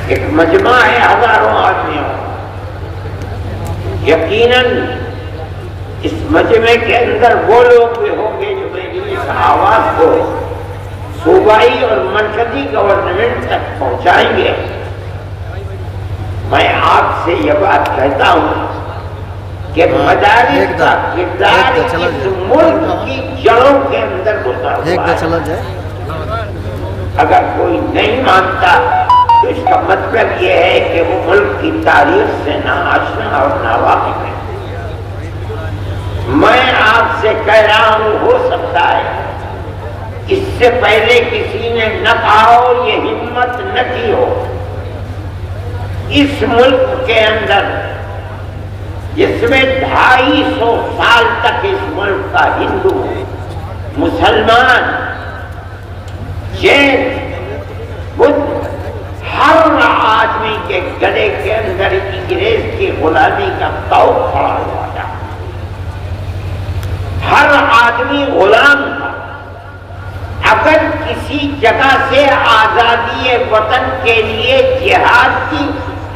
ایک مجمع ہے ہزاروں آدمیوں، یقیناً اس مجمع کے اندر وہ لوگ بھی ہوں گے جو میری اس آواز کو صوبائی اور مرکزی گورنمنٹ تک پہنچائیں گے۔ میں آپ سے یہ بات کہتا ہوں کہ مدارس کا کردار اس ملک کی جڑوں کے اندر گزرا ہوا ہے۔ اگر کوئی نہیں مانتا تو اس کا مطلب یہ ہے کہ وہ ملک کی تاریخ سے ناآشنا اور ناواقف ہے۔ میں آپ سے کہہ رہا ہوں، ہو سکتا ہے اس سے پہلے کسی نے نہ کہا ہو، یہ ہمت نہ کی ہو، اس ملک کے اندر جس میں 250 سال تک اس ملک کا ہندو، مسلمان، جین، بدھ، ہر آدمی کے گلے کے اندر انگریز کی غلامی کا طوق کھڑا ہوا تھا۔ ہر آدمی غلام تھا۔ اگر کسی جگہ سے آزادی وطن کے لیے جہاد کی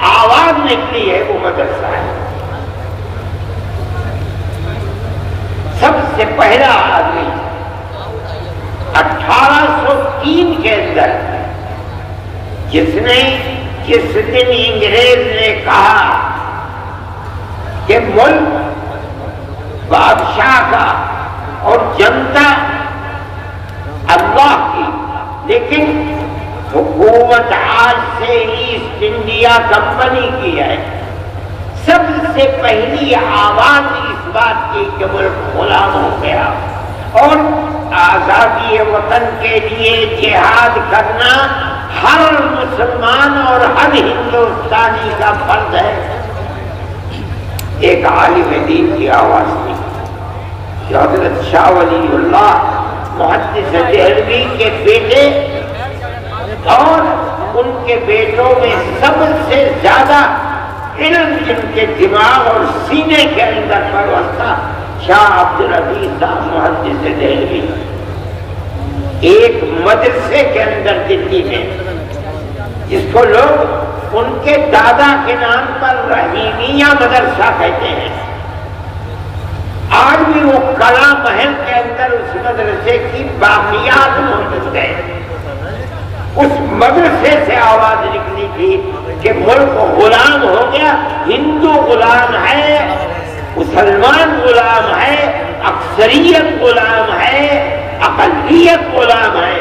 آواز نکلی ہے وہ مدرسہ ہے۔ سب سے پہلا آدمی 1803 کے اندر جس دن انگریز نے کہا کہ ملک بادشاہ کا اور جنتا اللہ کی، لیکن حکومت آج سے ایسٹ انڈیا کمپنی کی ہے، سب سے پہلی آواز اس بات کی کہ ملک غلام ہو گیا اور آزادی وطن کے لیے جہاد کرنا ہر مسلمان اور ہر ہندوستانی کا فرض ہے۔ ایک عالم دین کی آواز تھی جو حضرت شاہ ولی اللہ محدث دہلوی کے بیٹے اور ان کے بیٹوں میں سب سے زیادہ علم جن کے دماغ اور سینے کے اندر پرور تھا، شاہ عبدالعزیز صاحب محدث دہلوی، ایک مدرسے کے اندر دلی میں جس کو لوگ ان کے دادا کے نام پر رحیمیہ مدرسہ کہتے ہیں، آج بھی وہ کلا محل کے اندر اس مدرسے کی باقیات موجود ہیں۔ اس مدرسے سے آواز نکلی تھی کہ ملک غلام ہو گیا، ہندو غلام ہے، مسلمان غلام ہے، اکثریت غلام ہے، اقلیت غلام ہے،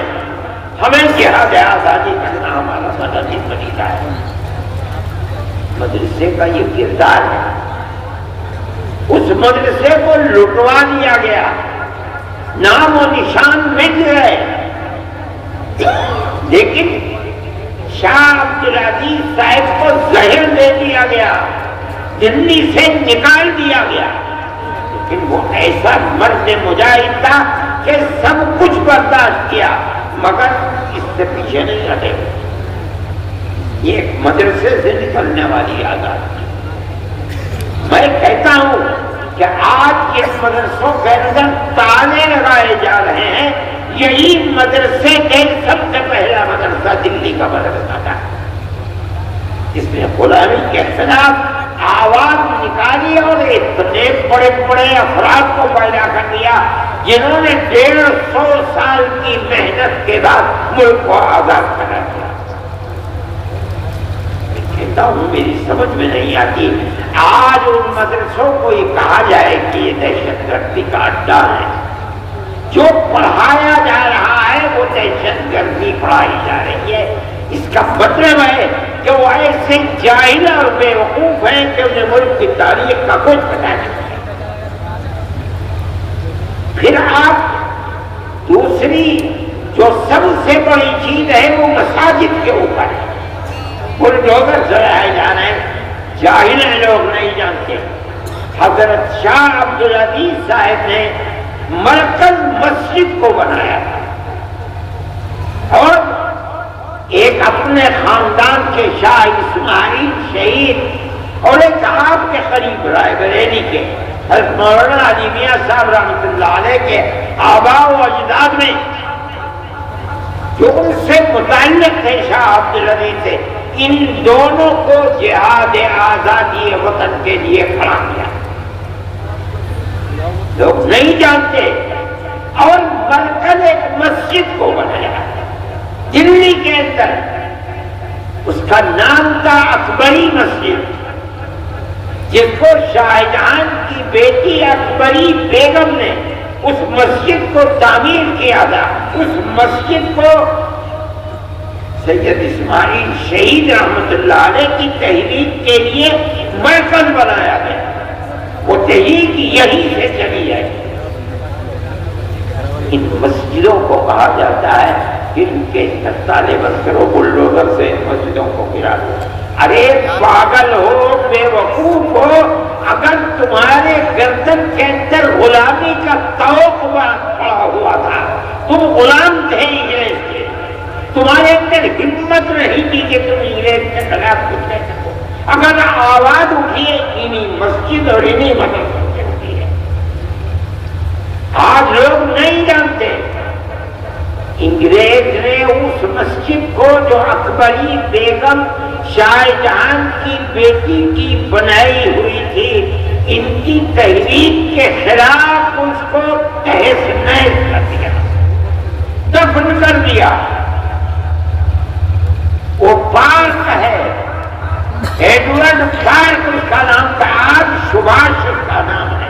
ہمیں جہاد آزادی کرنا ہمارا مدنی فریضہ ہے۔ مدرسے کا یہ کردار ہے۔ اس مدرسے کو لٹوا دیا گیا، نام و نشان مٹ گئے، لیکن شاہ عبدالعزیز صاحب کو زہر دے دیا گیا، دلی سے نکال دیا گیا، لیکن وہ ایسا مرد مجاہد تھا کہ سب کچھ برداشت کیا مگر اس سے پیچھے نہیں ہٹے۔ یہ ایک مدرسے سے نکلنے والی آزادی۔ میں کہتا ہوں کہ آج اس مدرسوں کے اندر تالے لگائے جا رہے ہیں، یہی مدرسے کے سب سے پہلا مدرسہ دلی کا مدرسہ تھا، جس نے غلامی کے خلاف آواز نکالی اور اتنے بڑے بڑے افراد کو پیدا کر دیا جنہوں نے 150 سال کی محنت کے بعد ملک کو آزاد کرا دیا۔ کہتا ہوں میری سمجھ میں نہیں آتی آج ان مدرسوں کو یہ کہا جائے کہ یہ دہشت گردی کا اڈا ہے۔ جو پڑھایا جا رہا ہے وہ دہشت گردی پڑھائی جا رہی ہے۔ اس کا مطلب ہے کہ وہ ایسے جاہل اور بیوقوف ہیں کہ انہیں ملک کی تاریخ کا کچھ پتہ نہیں ہے۔ پھر آپ دوسری جو سب سے بڑی چیز ہے وہ مساجد کے اوپر ہے، بلڈوزر چلائے جا رہے ہیں، جاہل لوگ نہیں جانتے۔ حضرت شاہ عبدالعزیز صاحب نے مرکز مسجد کو بنایا تھا اور ایک اپنے خاندان کے شاہ اسماعیل شہید اور ایک آپ کے قریب رائے بریلی کے حضرت مولانا علی میاں صاحب رحمۃ اللہ علیہ کے آباء و اجداد میں جو ان سے متعلق تھے شاہ عبدالعزیز سے، ان دونوں کو جہاد آزادی وطن کے لیے کھڑا کیا. لوگ نہیں جانتے. اور مرکز ایک مسجد کو بنایا دلی کے اندر، اس کا نام تھا اکبری مسجد، جس کو شاہجہاں کی بیٹی اکبری بیگم نے اس مسجد کو تعمیر کیا تھا. اس مسجد کو سید اسماعیل شہید رحمت اللہ علیہ کی تحریک کے لیے مرکز بنایا گیا. وہ تحریک یہیں سے چلی ہے. ان مسجدوں کو کہا جاتا ہے کہ ان کے تالے بند کرو، بلڈوزر سے ان مسجدوں کو گرا دو. ارے پاگل ہو، بے وقوف ہو، اگر تمہارے گردن کے اندر غلامی کا توق پڑا ہوا تھا، تم غلام تھے انگریز کے، تمہارے اندر ہمت نہیں تھی کہ تم انگریز کے خلاف کچھ کہہ سکو. اگر آواز اٹھیے انہیں مسجد اور انہیں مدرسوں سے اٹھی ہے. آج لوگ نہیں جانتے انگریز نے اس مسجد کو جو اکبری بیگم شاہجہاں کی بیٹی کی بنائی ہوئی تھی، ان کی تحریک کے خلاف اس کو تہس نہس کر دیا، دفن کر دیا. وہ پارک ہے، ایڈورڈ کلارک اس کا نام تھا، آج سبھاش اس کا نام ہے.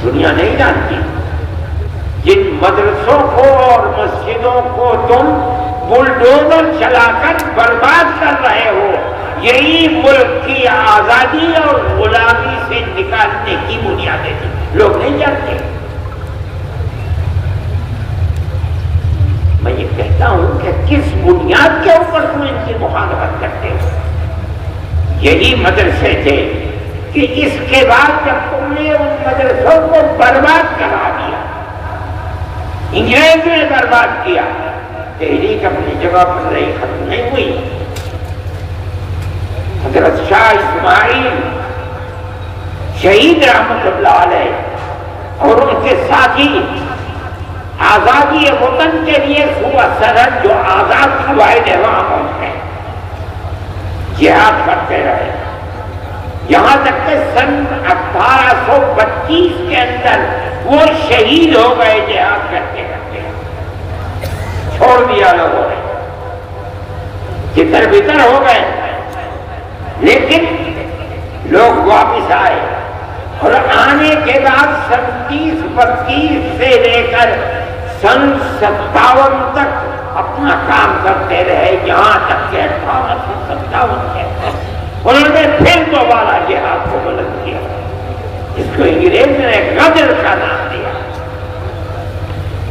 دنیا نہیں جانتی. جن مدرسوں کو اور مسجدوں کو تم بلڈوزر چلا کر برباد کر رہے ہو، یہی ملک کی آزادی اور غلامی سے نکالنے کی بنیادیں تھیں. لوگ نہیں جانتے. میں یہ کہتا ہوں کہ کس بنیاد کے اوپر تم ان کی مخالفت کرتے ہو؟ یہی مدرسے تھے کہ اس کے بعد جب تم نے ان مدرسوں کو برباد کرا دیا، انگریز نے برباد کیا، تحریک اپنی جگہ پر رہی، ختم نہیں ہوئی. حضرت شاہ اسماعیل شہید رحمت اللہ علیہ اور ان کے ساتھی آزادی وطن کے لیے صوبہ سرحد جو آزاد قبائل ہے وہاں پہنچ گئے، جہاد کرتے رہے، یہاں تک کہ سن 1825 کے اندر وہ شہید ہو گئے جہاد کرتے کرتے. چھوڑ دیا لوگوں نے، تتر بتر ہو گئے. لیکن لوگ واپس آئے اور آنے کے بعد سن 30-32 سے لے کر سن 57 تک اپنا کام کرتے رہے، یہاں تک کہ 1857 کے انہوں نے پھر دوبارہ جہاد کو بلند کیا. اس کو انگریز نے غدر کا نام دیا.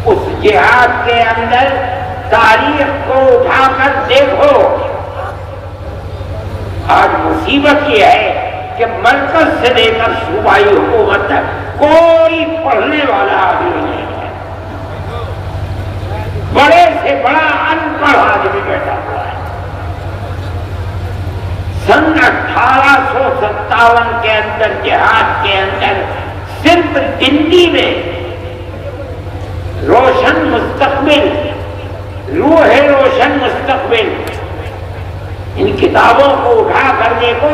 اس جہاد کے اندر تاریخ کو اٹھا کر دیکھو. آج مصیبت یہ ہے کہ مرکز سے لے کر صوبائی حکومت تک کوئی پڑھنے والا آدمی نہیں ہے. بڑے سے بڑا ان پڑھ آدمی بیٹھا ہوا ہے. سن 1857 کے اندر جہاد کے اندر صرف دلی میں روشن مستقبل، روح روشن مستقبل، ان کتابوں کو اٹھا کر دیکھو،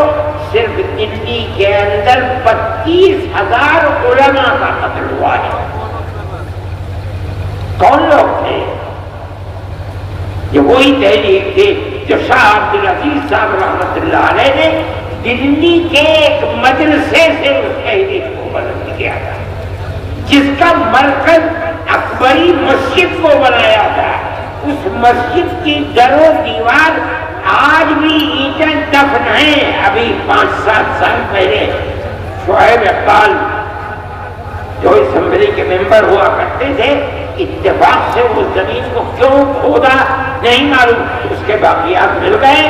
صرف دلی کے اندر 32,000 علماء کا قتل ہوا ہے. کون لوگ تھے؟ یہ وہی تحریک تھی جو شاہ عبدالعزیز صاحب رحمت اللہ علیہ نے دلی کے ایک مدرسے سے اس تحریک کو بلند کیا تھا، جس کا مرکز اکبری مسجد کو بنایا تھا. اس مسجد کی در و دیوار آج بھی اینٹیں دفن ہیں. ابھی 5-7 سال پہلے شعیب اقبال جو اسمبلی کے ممبر ہوا کرتے تھے، اتفاق سے اس زمین کو کیوں کھودا نہیں معلوم، اس کے باقیات مل گئے.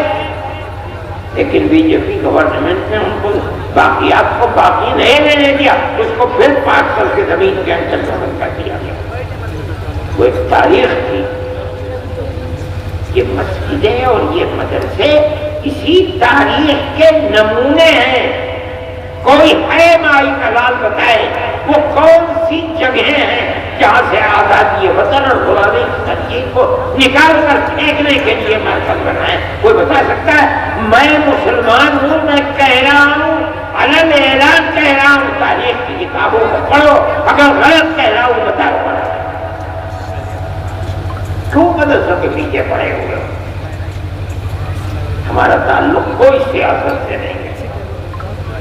لیکن بی جے پی گورنمنٹ نے ان کو باقیات کو باقی نہیں لینے دیا، اس کو پھر پاک کر کے زمین کے اندر دفن کر دیا گیا. وہ ایک تاریخ تھی. یہ مسجدیں اور یہ مدرسے اسی تاریخ کے نمونے ہیں. کوئی ہے مائی کا لال بتائے وہ کون سی جگہیں ہیں جہاں سے آزادی وطن اور غلامی کی تحریک کو نکال کر پھینکنے کے لیے مرکز بنائے؟ کوئی بتائے. اگر غلط کہہ رہا ہوں بتاؤ پڑا کیوں مدرسوں کے پیچھے پڑے ہوئے ہو؟ ہمارا تعلق کوئی سیاست سے نہیں ہے۔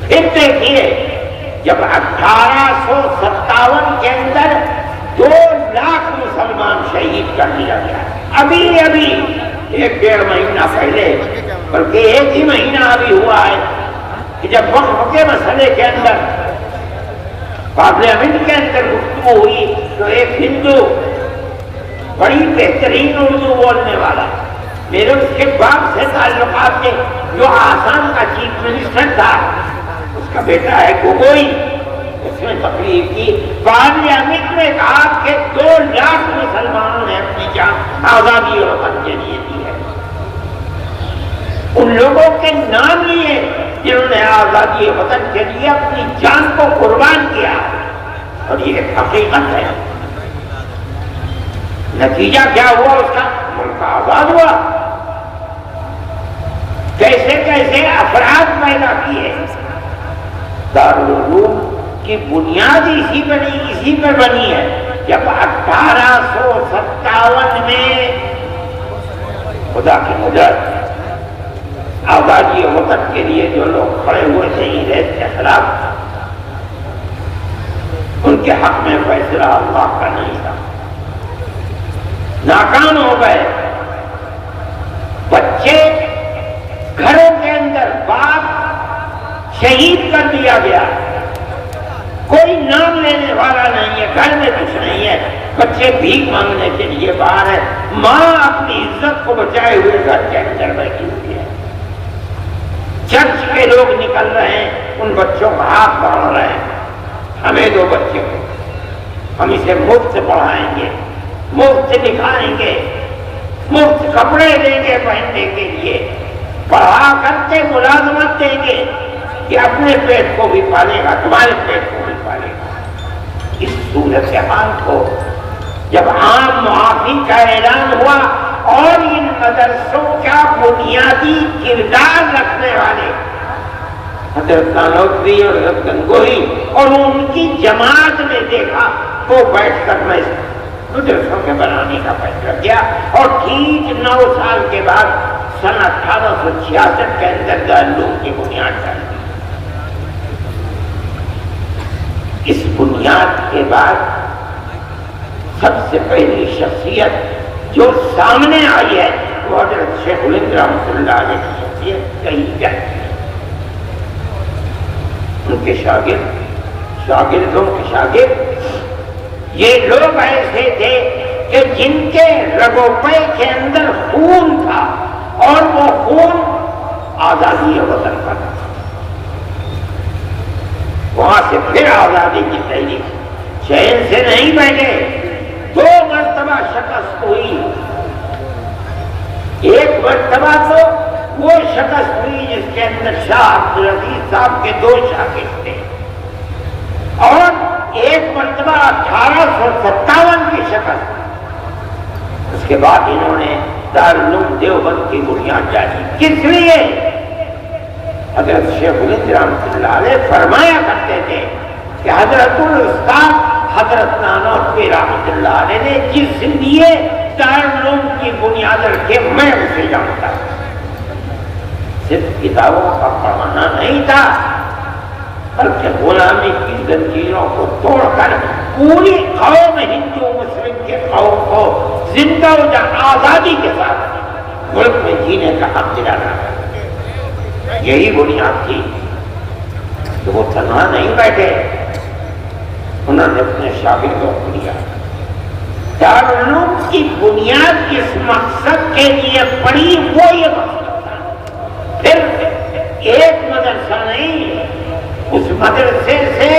پھر دیکھیے جب 1857 کے اندر 2 لاکھ مسلمان شہید کر دیا گیا، ابھی 1.5 مہینہ پہلے، بلکہ 1 ہی مہینہ ابھی ہوا ہے کہ جب وقف کے مسئلے کے اندر پارلیمنٹ کے اندر گفتگو ہوئی تو ایک ہندو بڑی بہترین اردو بولنے والا، میرے اس کے باپ سے تعلقات کے، جو آسام کا چیف منسٹر تھا، اس کا بیٹا ہے گوگوئی، اس میں تقریر کی، پارلیمنٹ میں کہا کہ 2 لاکھ مسلمانوں نے اپنی جان آزادی اور وطن کے لیے دی ہے۔ ان لوگوں کے نام لیے جنہوں نے آزادی وطن کے لیے اپنی جان کو قربان کیا، اور یہ ایک حقیقت ہے۔ نتیجہ کیا ہوا؟ اس کا ملک آزاد ہوا۔ کیسے کیسے افراد پیدا کیے۔ دارالعلوم کی بنیاد اسی پر بنی ہے۔ جب 1857 میں خدا کی مدد آزادی وطن کے لیے جو لوگ کھڑے ہوئے تھے انگریز کے خلاف، ان کے حق میں فیصلہ اللہ کا نہیں تھا، ناکام ہو گئے۔ بچے گھروں کے اندر، باپ شہید کر دیا گیا، کوئی نام لینے والا نہیں ہے، گھر میں کچھ نہیں ہے، بچے بھیک مانگنے کے لیے باہر ہے، ماں اپنی عزت کو بچائے ہوئے گھر کے اندر بیٹھی ہوئی ہے۔ چرچ کے لوگ نکل رہے ہیں، ان بچوں کا ہاتھ بڑھ رہے ہیں، ہمیں دو بچے کو، ہم اسے مفت پڑھائیں گے، مفت دکھائیں گے، مفت کپڑے دیں گے پہننے کے لیے، پڑھا کر کے ملازمت دیں گے کہ اپنے پیٹ کو بھی پالے گا، تمہارے پیٹ کو بھی پالے گا۔ اس صورتحال کو جب عام معافی کا اعلان ہوا اور ان مدرسوں کا بنیادی کردار رکھنے والے حضرت نانوتوی اور حضرت گنگوہی اور ان کی جماعت نے دیکھا تو بیٹھ کر میں مدرسوں کے بنانے کا فیصلہ کیا، اور ٹھیک 9 سال کے بعد سن 1866 کے اندر دارالعلوم کی بنیاد ڈالی۔ اس بنیاد کے بعد سب سے پہلی شخصیت جو سامنے آئی ہے وہ حضرت شیخ الہند رحمۃ اللہ علیہ کی شخصیت کہی جاتی ہے۔ ان کے شاگردوں کے شاگرد یہ لوگ ایسے تھے کہ جن کے رگو پے کے اندر خون تھا، اور وہ خون آزادی وطن کا تھا۔ وہاں سے پھر آزادی کی تحریک، چین سے نہیں بیٹھے، 2 مرتبہ شکست ہوئی۔ ایک مرتبہ تو وہ شکست ہوئی جس کے اندر شاہ عبدالعزیز صاحب کے 2 شاگرد تھے، اور ایک مرتبہ 1857 کی شکست۔ اس کے بعد انہوں نے دارالعلوم دیوبند کی بنیاد ڈالی۔ کس لیے؟ حضرت شیخ الہند رحمۃ اللہ علیہ فرمایا کرتے تھے کہ حضرت الاستاذ حضرت نانوتوی رحمۃ اللہ علیہ نے جس لیے دارالعلوم کی بنیاد رکھے میں اسے جانتا ہوں۔ صرف کتابوں کا پڑھانا نہیں تھا، بلکہ غلامی کی زنجیروں کو توڑ کر پوری قوم ہندو مسلم کے قوم کو زندہ و آزادی کے ساتھ ملک میں جینے کا حق دلانا، یہی بنیاد تھی۔ تو وہ تنہا نہیں بیٹھے، انہوں نے اپنے شاگردوں کو لیا۔ دارالعلوم کی بنیاد کس مقصد کے لیے پڑی، وہ یہ مقصد تھا۔ پھر ایک مدرسہ نہیں، اس مدرسے سے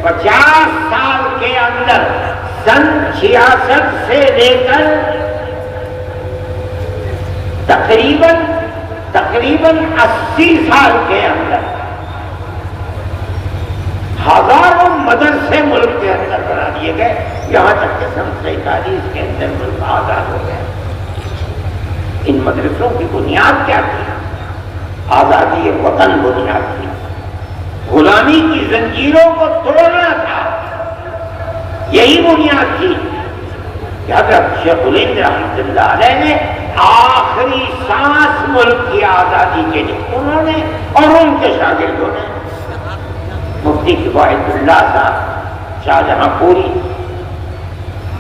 50 سال کے اندر سن 66 سے لے کر تقریباً 80 سال کے اندر ہزاروں مدرسے ملک کے اندر بنا دیے گئے، یہاں تک کہ سن 47 کے اندر ملک آزاد ہو گیا۔ ان مدرسوں کی بنیاد کیا تھی؟ آزادی وطن بنیاد تھی، غلامی کی زنجیروں کو توڑنا تھا، یہی بنیاد تھی کہ حضرت شیخ الہند رحمۃ اللہ علیہ نے آخری سانس ملک کی آزادی کے لیے انہوں نے اور ان کے شاگردوں نے مفتی کفایت اللہ صاحب، شاہجہاں پوری،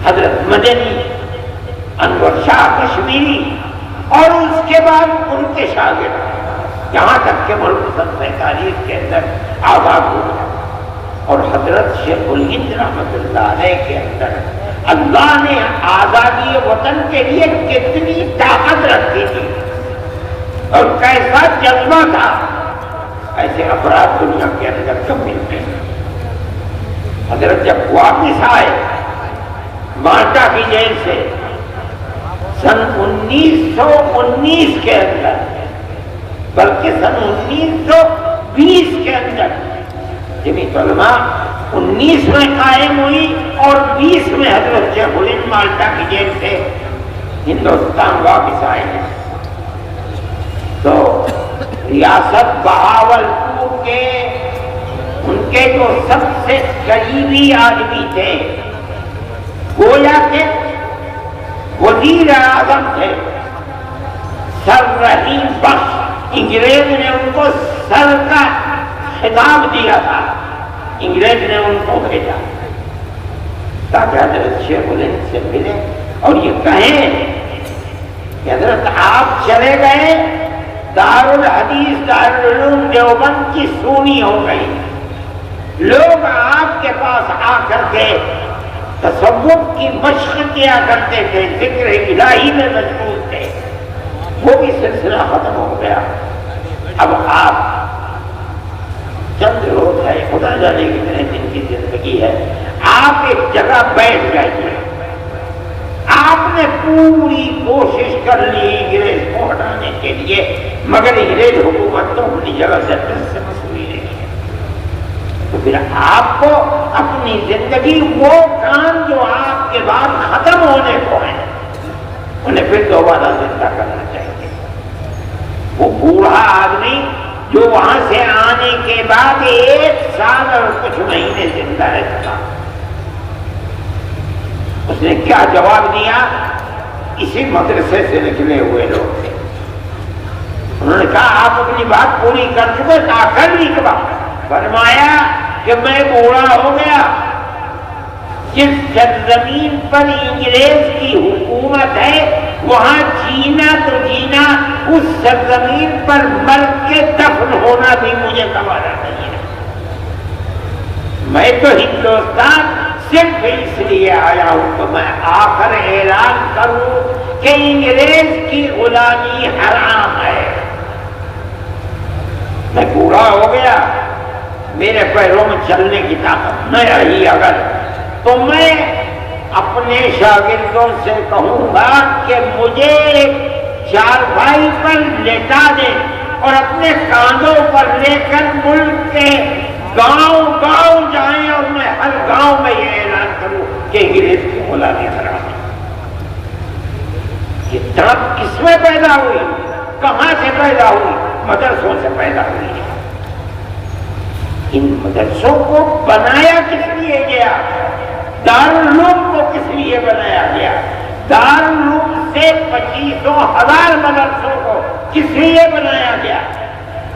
حضرت مدنی، انور شاہ کشمیری اور اس کے بعد ان کے شاگرد، یہاں تک کہ ملک 1945 کے اندر آزاد ہو گیا، اور حضرت شیخ الہند رحمۃ اللہ علیہ کے اندر اللہ نے آزادی وطن کے لیے کتنی طاقت رکھی تھی اور کیسا جذبہ تھا، ایسے افراد دنیا کے اندر کم ملتے ہیں۔ حضرت جب واپس آئے مالٹا کی جیل سے سن 1919 کے اندر، بلکہ سن 1920 کے اندر، جمعیت علماء 19 میں قائم ہوئی اور 20 میں حضرت شیخ الہند مالٹا کی جیل سے ہندوستان واپس آئے ہیں، تو ریاست بہاولپور کے ان کے جو سب سے قریبی آدمی تھے، گویا کے وزیر اعظم تھے سر رحیم بخش، انگریز نے ان کو سر کا خطاب دیا تھا، انگریز نے ان کو بھیجا تاکہ حضرت شیخ الہند سے ملے اور یہ کہیں کہ حضرت آپ چلے گئے، دارالحدیث دارالعلوم دیوبند کی سونی ہو گئی، لوگ آپ کے پاس آ کر کے تصوف کی مشق کیا کرتے تھے، ذکر الہی میں مشغول تھے، وہ بھی سلسلہ ختم ہو گیا، اب آپ چند روز ہے، خدا جانے کتنے دن کی زندگی ہے، آپ ایک جگہ بیٹھ جائیے۔ آپ نے پوری کوشش کر لی انگریز کو ہٹانے کے لیے، مگر انگریز حکومت تو اپنی جگہ سے مسئولی نہیں ہے، تو پھر آپ کو اپنی زندگی وہ کام جو آپ کے بعد ختم ہونے کو ہیں انہیں پھر دوبارہ زندہ کرنا چاہیے۔ وہ بوڑھا آدمی جو وہاں سے آنے کے بعد 1 سال اور کچھ مہینے زندہ رہ سکا، اس نے کیا جواب دیا؟ اسی مدرسے سے نکلے ہوئے لوگ تھے، انہوں نے کہا آپ اپنی بات پوری کر چکے، آخر نہیں کہا، فرمایا کہ میں بوڑھا ہو گیا، جس سرزمین پر انگریز کی حکومت ہے وہاں جینا تو جینا، اس سرزمین پر مر کے دفن ہونا بھی مجھے گوارا نہیں ہے، میں تو ہندوستان صرف اس لیے آیا ہوں کہ میں آخر اعلان کروں کہ انگریز کی غلامی حرام ہے، میں بوڑھا ہو گیا، میرے پیروں میں چلنے کی طاقت نہ رہی اگر، تو میں اپنے شاگردوں سے کہوں گا کہ مجھے چارپائی پر لٹا دیں اور اپنے کاندھوں پر لے کر ملک کے گاؤں گاؤں جائیں اور میں ہر گاؤں میں یہ اعلان کروں کہ انگریز کی غلامی حرام ہے۔ یہ طرف کس میں پیدا ہوئی؟ کہاں سے پیدا ہوئی؟ مدرسوں سے پیدا ہوئی ہے۔ ان مدرسوں کو بنایا کس لیے گیا؟ دارالعلوم کو کس لیے بنایا گیا؟ دارالعلوم سے 25,000 مدرسوں کو کس لیے بنایا گیا؟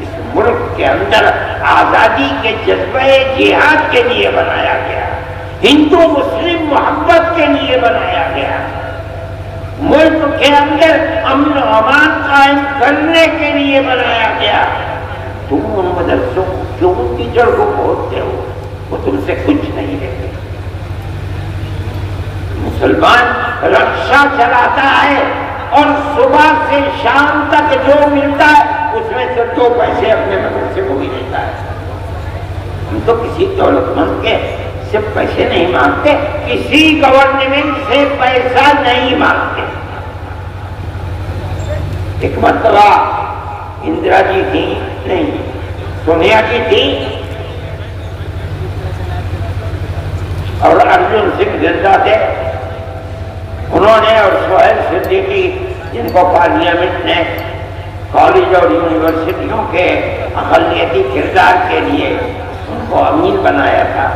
اس ملک کے اندر آزادی کے جذبہ جہاد کے لیے بنایا گیا، ہندو مسلم محبت کے لیے بنایا گیا، ملک کے اندر امن و امان قائم کرنے کے لیے بنایا گیا۔ تم ان مدرسوں کو کیوں ان کی جڑ کو کھودتے ہو؟ وہ تم سے کچھ نہیں لیتے۔ مسلمان رکشا چلاتا ہے اور صبح سے شام تک جو ملتا ہے اس میں سے 2 پیسے اپنے مدرسے کو بھی دیتا ہے۔ ہم تو کسی دولت مند کے صرف پیسے نہیں مانگتے، کسی گورنمنٹ سے پیسہ نہیں مانگتے۔ ایک مرتبہ اندرا جی تھی، نہیں سونیا جی تھی اور ارجن سنگھ زندہ تھے، انہوں نے اور سہیل صدیقی جن کو پارلیمنٹ نے کالج اور یونیورسٹیوں کے اقلیتی کردار کے لیے ان کو امین بنایا تھا،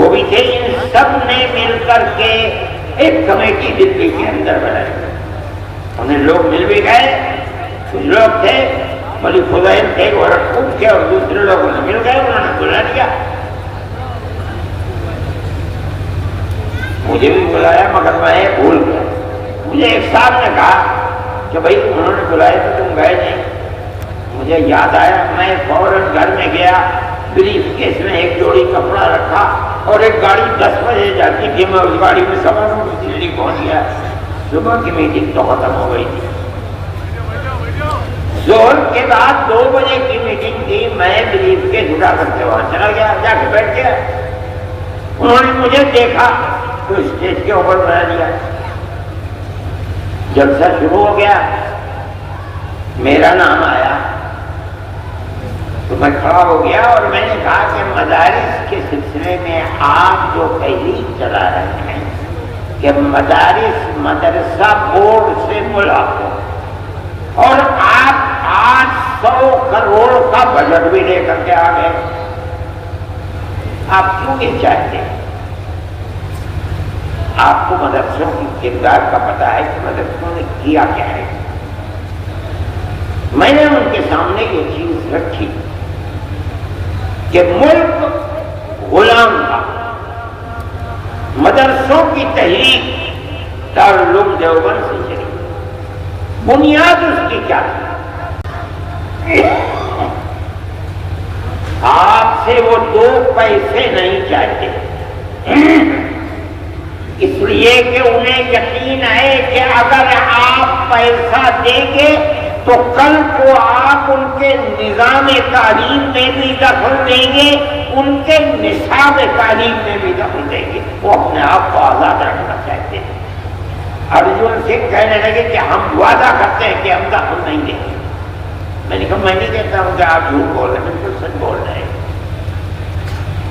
وہ بھی تھے، ان سب نے مل کر کے ایک کمیٹی دلی کے اندر بنائی. انہیں لوگ مل بھی گئے، کچھ لوگ تھے ملک فضیل تھے گورکھپور کے، اور دوسرے لوگوں نے مل گئے، انہوں نے بلا لیا. مجھے بھی بلایا مگر میں بھول گیا. مجھے ایک صاحب نے کہا کہ بھائی انہوں نے بلایا تو تم گئے نہیں. مجھے یاد آیا، میں فوراً گھر میں گیا، بریف کیس میں ایک جوڑی کپڑا رکھا اور ایک گاڑی 10 بجے جاتی تھی، میں اس گاڑی میں سوار ہوں دلی پہنچ گیا. صبح کی میٹنگ تو ختم ہو گئی تھی. ظہر کے بعد 2 بجے کی میٹنگ تھی، میں بریف کیس اٹھا کرتے وہاں چلا گیا، جا کے بیٹھ گیا. انہوں نے مجھے دیکھا تو اسٹیج کے اوپر بنا دیا. جلسہ شروع ہو گیا، میرا نام آیا تو میں کھڑا ہو گیا اور میں نے کہا کہ مدارس کے سلسلے میں آپ جو تحریک چلا رہے ہیں کہ مدرسہ بورڈ سے ملاقات، اور آپ 800 کروڑ کا بجٹ بھی لے کر کے آ گئے، آپ کیوں یہ چاہتے ہیں؟ آپ کو مدرسوں کی کردار کا پتہ ہے کہ مدرسوں نے کیا کیا ہے. میں نے ان کے سامنے یہ چیز رکھی کہ ملک غلام تھا. مدرسوں کی تحریک دارالعلوم دیوبند سے چلی. بنیاد اس کی کیا تھی؟ آپ سے وہ 2 پیسے نہیں چاہتے، اس لیے کہ انہیں یقین ہے کہ اگر آپ پیسہ دیں گے تو کل کو آپ ان کے نظام تعلیم میں بھی دخل دیں گے، ان کے نصاب تعلیم میں بھی دخل دیں گے. وہ اپنے آپ کو آزاد رکھنا چاہتے ہیں. ارجن سنگھ کہنے لگے کہ ہم وعدہ کرتے ہیں کہ ہم دخل نہیں دیں گے. میں نے کہا میں نہیں کہتا ہوں کہ آپ جھوٹ بول رہے ہیں، بالکل سچ بول رہے ہیں،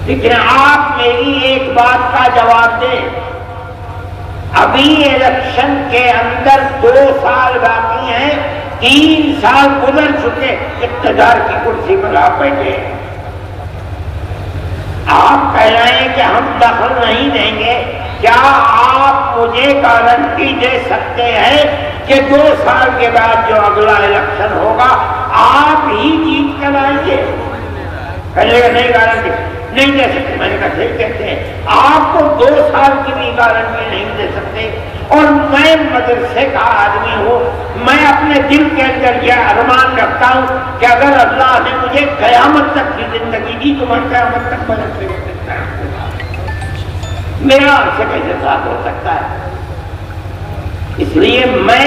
لیکن آپ میری ایک بات کا جواب دیں. ابھی الیکشن کے اندر 2 سال باقی ہیں، 3 سال گزر چکے، اقتدار کی کرسی پر آپ بیٹھے ہیں. آپ کہہ رہے ہیں کہ ہم دخل نہیں دیں گے. کیا آپ مجھے گارنٹی دے سکتے ہیں کہ 2 سال کے بعد جو اگلا الیکشن ہوگا آپ ہی جیت کر آئیں گے؟ کہنے کا نہیں گارنٹی نہیں دے سکتے. میں نے کہا ٹھیک کہتے ہیں، آپ کو 2 سال کی بھی گارنٹی نہیں دے سکتے. اور میں مدرسے کا آدمی ہوں، میں اپنے دل کے اندر یہ ارمان رکھتا ہوں کہ اگر اللہ نے مجھے قیامت تک کی زندگی دی تو میں قیامت تک مدرسے میں سکتا ہوں. میرا آپ سے کیسے ساتھ ہو سکتا ہے؟ اس لیے میں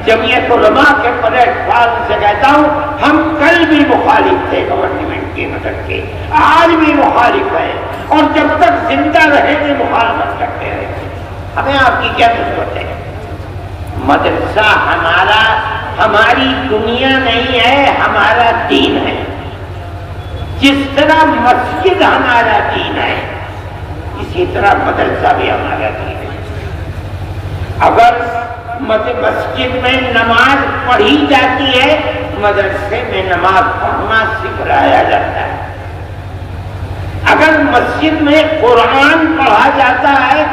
جمعیت علماء کے پلیٹ فارم سے کہتا ہوں، ہم کل بھی مخالف تھے گورنمنٹ کی مدد کے، آج بھی مخالف ہیں، اور جب تک زندہ رہیں گے مخالفت کرتے رہیں گے. ہمیں آپ کی کیا ضرورت ہے؟ مدرسہ ہماری دنیا نہیں ہے، ہمارا دین ہے. جس طرح مسجد ہمارا دین ہے، اسی طرح مدرسہ بھی ہمارا دین ہے. اگر مسجد میں نماز پڑھی جاتی ہے، مدرسے میں نماز پڑھنا سکھلایا جاتا ہے. اگر مسجد میں قرآن پڑھا جاتا ہے،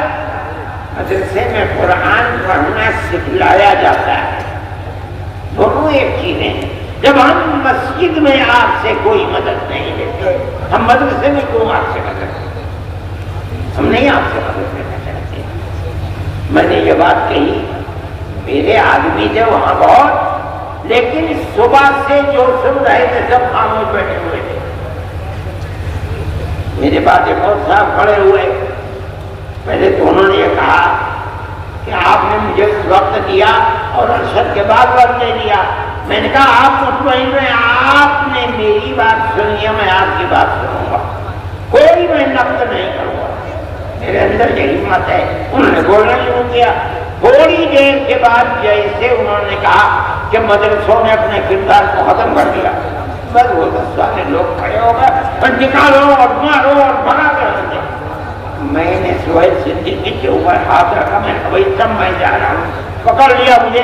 مدرسے میں قرآن پڑھنا سکھلایا جاتا ہے. دونوں ایک چیزیں ہیں. جب ہم مسجد میں آپ سے کوئی مدد نہیں لیتے، ہم مدرسے میں کیوں آپ سے مدد لیتے؟ ہم نہیں آپ سے مدد لینا چاہتے. میں نے یہ بات کہی، میرے آدمی تھے وہاں بہت، لیکن صبح سے جو سن رہے تھے سب خاموش بیٹھے ہوئے تھے. میرے بعد ایک اور صاحب کھڑے ہوئے. پہلے تو انہوں نے یہ کہا کہ آپ نے مجھے وقت دیا اور ارشد کے بعد وقت دے دیا. میں نے کہا آپ مطمئن رہیں، آپ نے میری بات سنی ہے، میں آپ کی بات سنوں گا، کوئی میں نقد نہیں کروں گا. میرے اندر یہ ہمت ہے. انہوں نے بولنا شروع کیا. تھوڑی دیر کے بعد جیسے انہوں نے کہا کہ مدرسوں نے اپنے کردار کو ختم کر دیا، بس وہ 10 والے لوگ کھڑے ہو گئے اور نکالو اور مارو اور بھگا کر دیں. میں نے سہیل صدیقی کے اوپر ہاتھ رکھا. میں نے بھائی سب میں جا رہا ہوں. پکڑ لیا مجھے.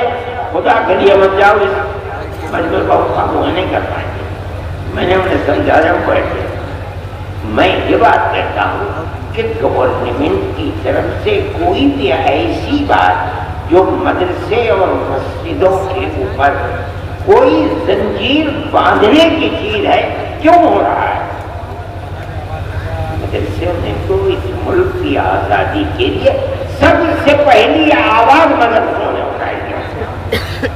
خدا کے لیے مت جاؤ، اس مجمع کو ہم نہیں کر پائیں گے. میں نے انہیں سمجھایا، بیٹھ گئے. میں یہ بات کہتا ہوں کہ گورنمنٹ کی طرف سے کوئی بھی ایسی بات جو مدرسے اور مسجدوں کے اوپر کوئی زنجیر باندھنے کی چیز ہے کیوں ہو رہا ہے؟ مدرسوں نے تو اس ملک کی آزادی کے لیے سب سے پہلی آواز مدرسوں نے اٹھائی ہے۔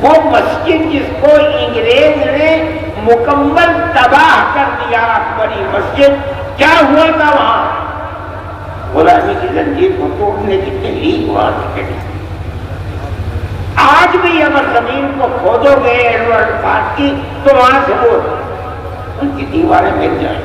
وہ مسجد جس کو انگریز نے مکمل تباہ کر دیا، اکبری مسجد، کیا ہوا تھا وہاں؟ غلامی کی زنجیر کو توڑنے کی تحریک وہاں سے چلی۔ آج بھی اگر زمین کو کھودو گے ایڈورڈ پارک کی تو وہاں سے وہ ان کی دیواریں مل جائیں۔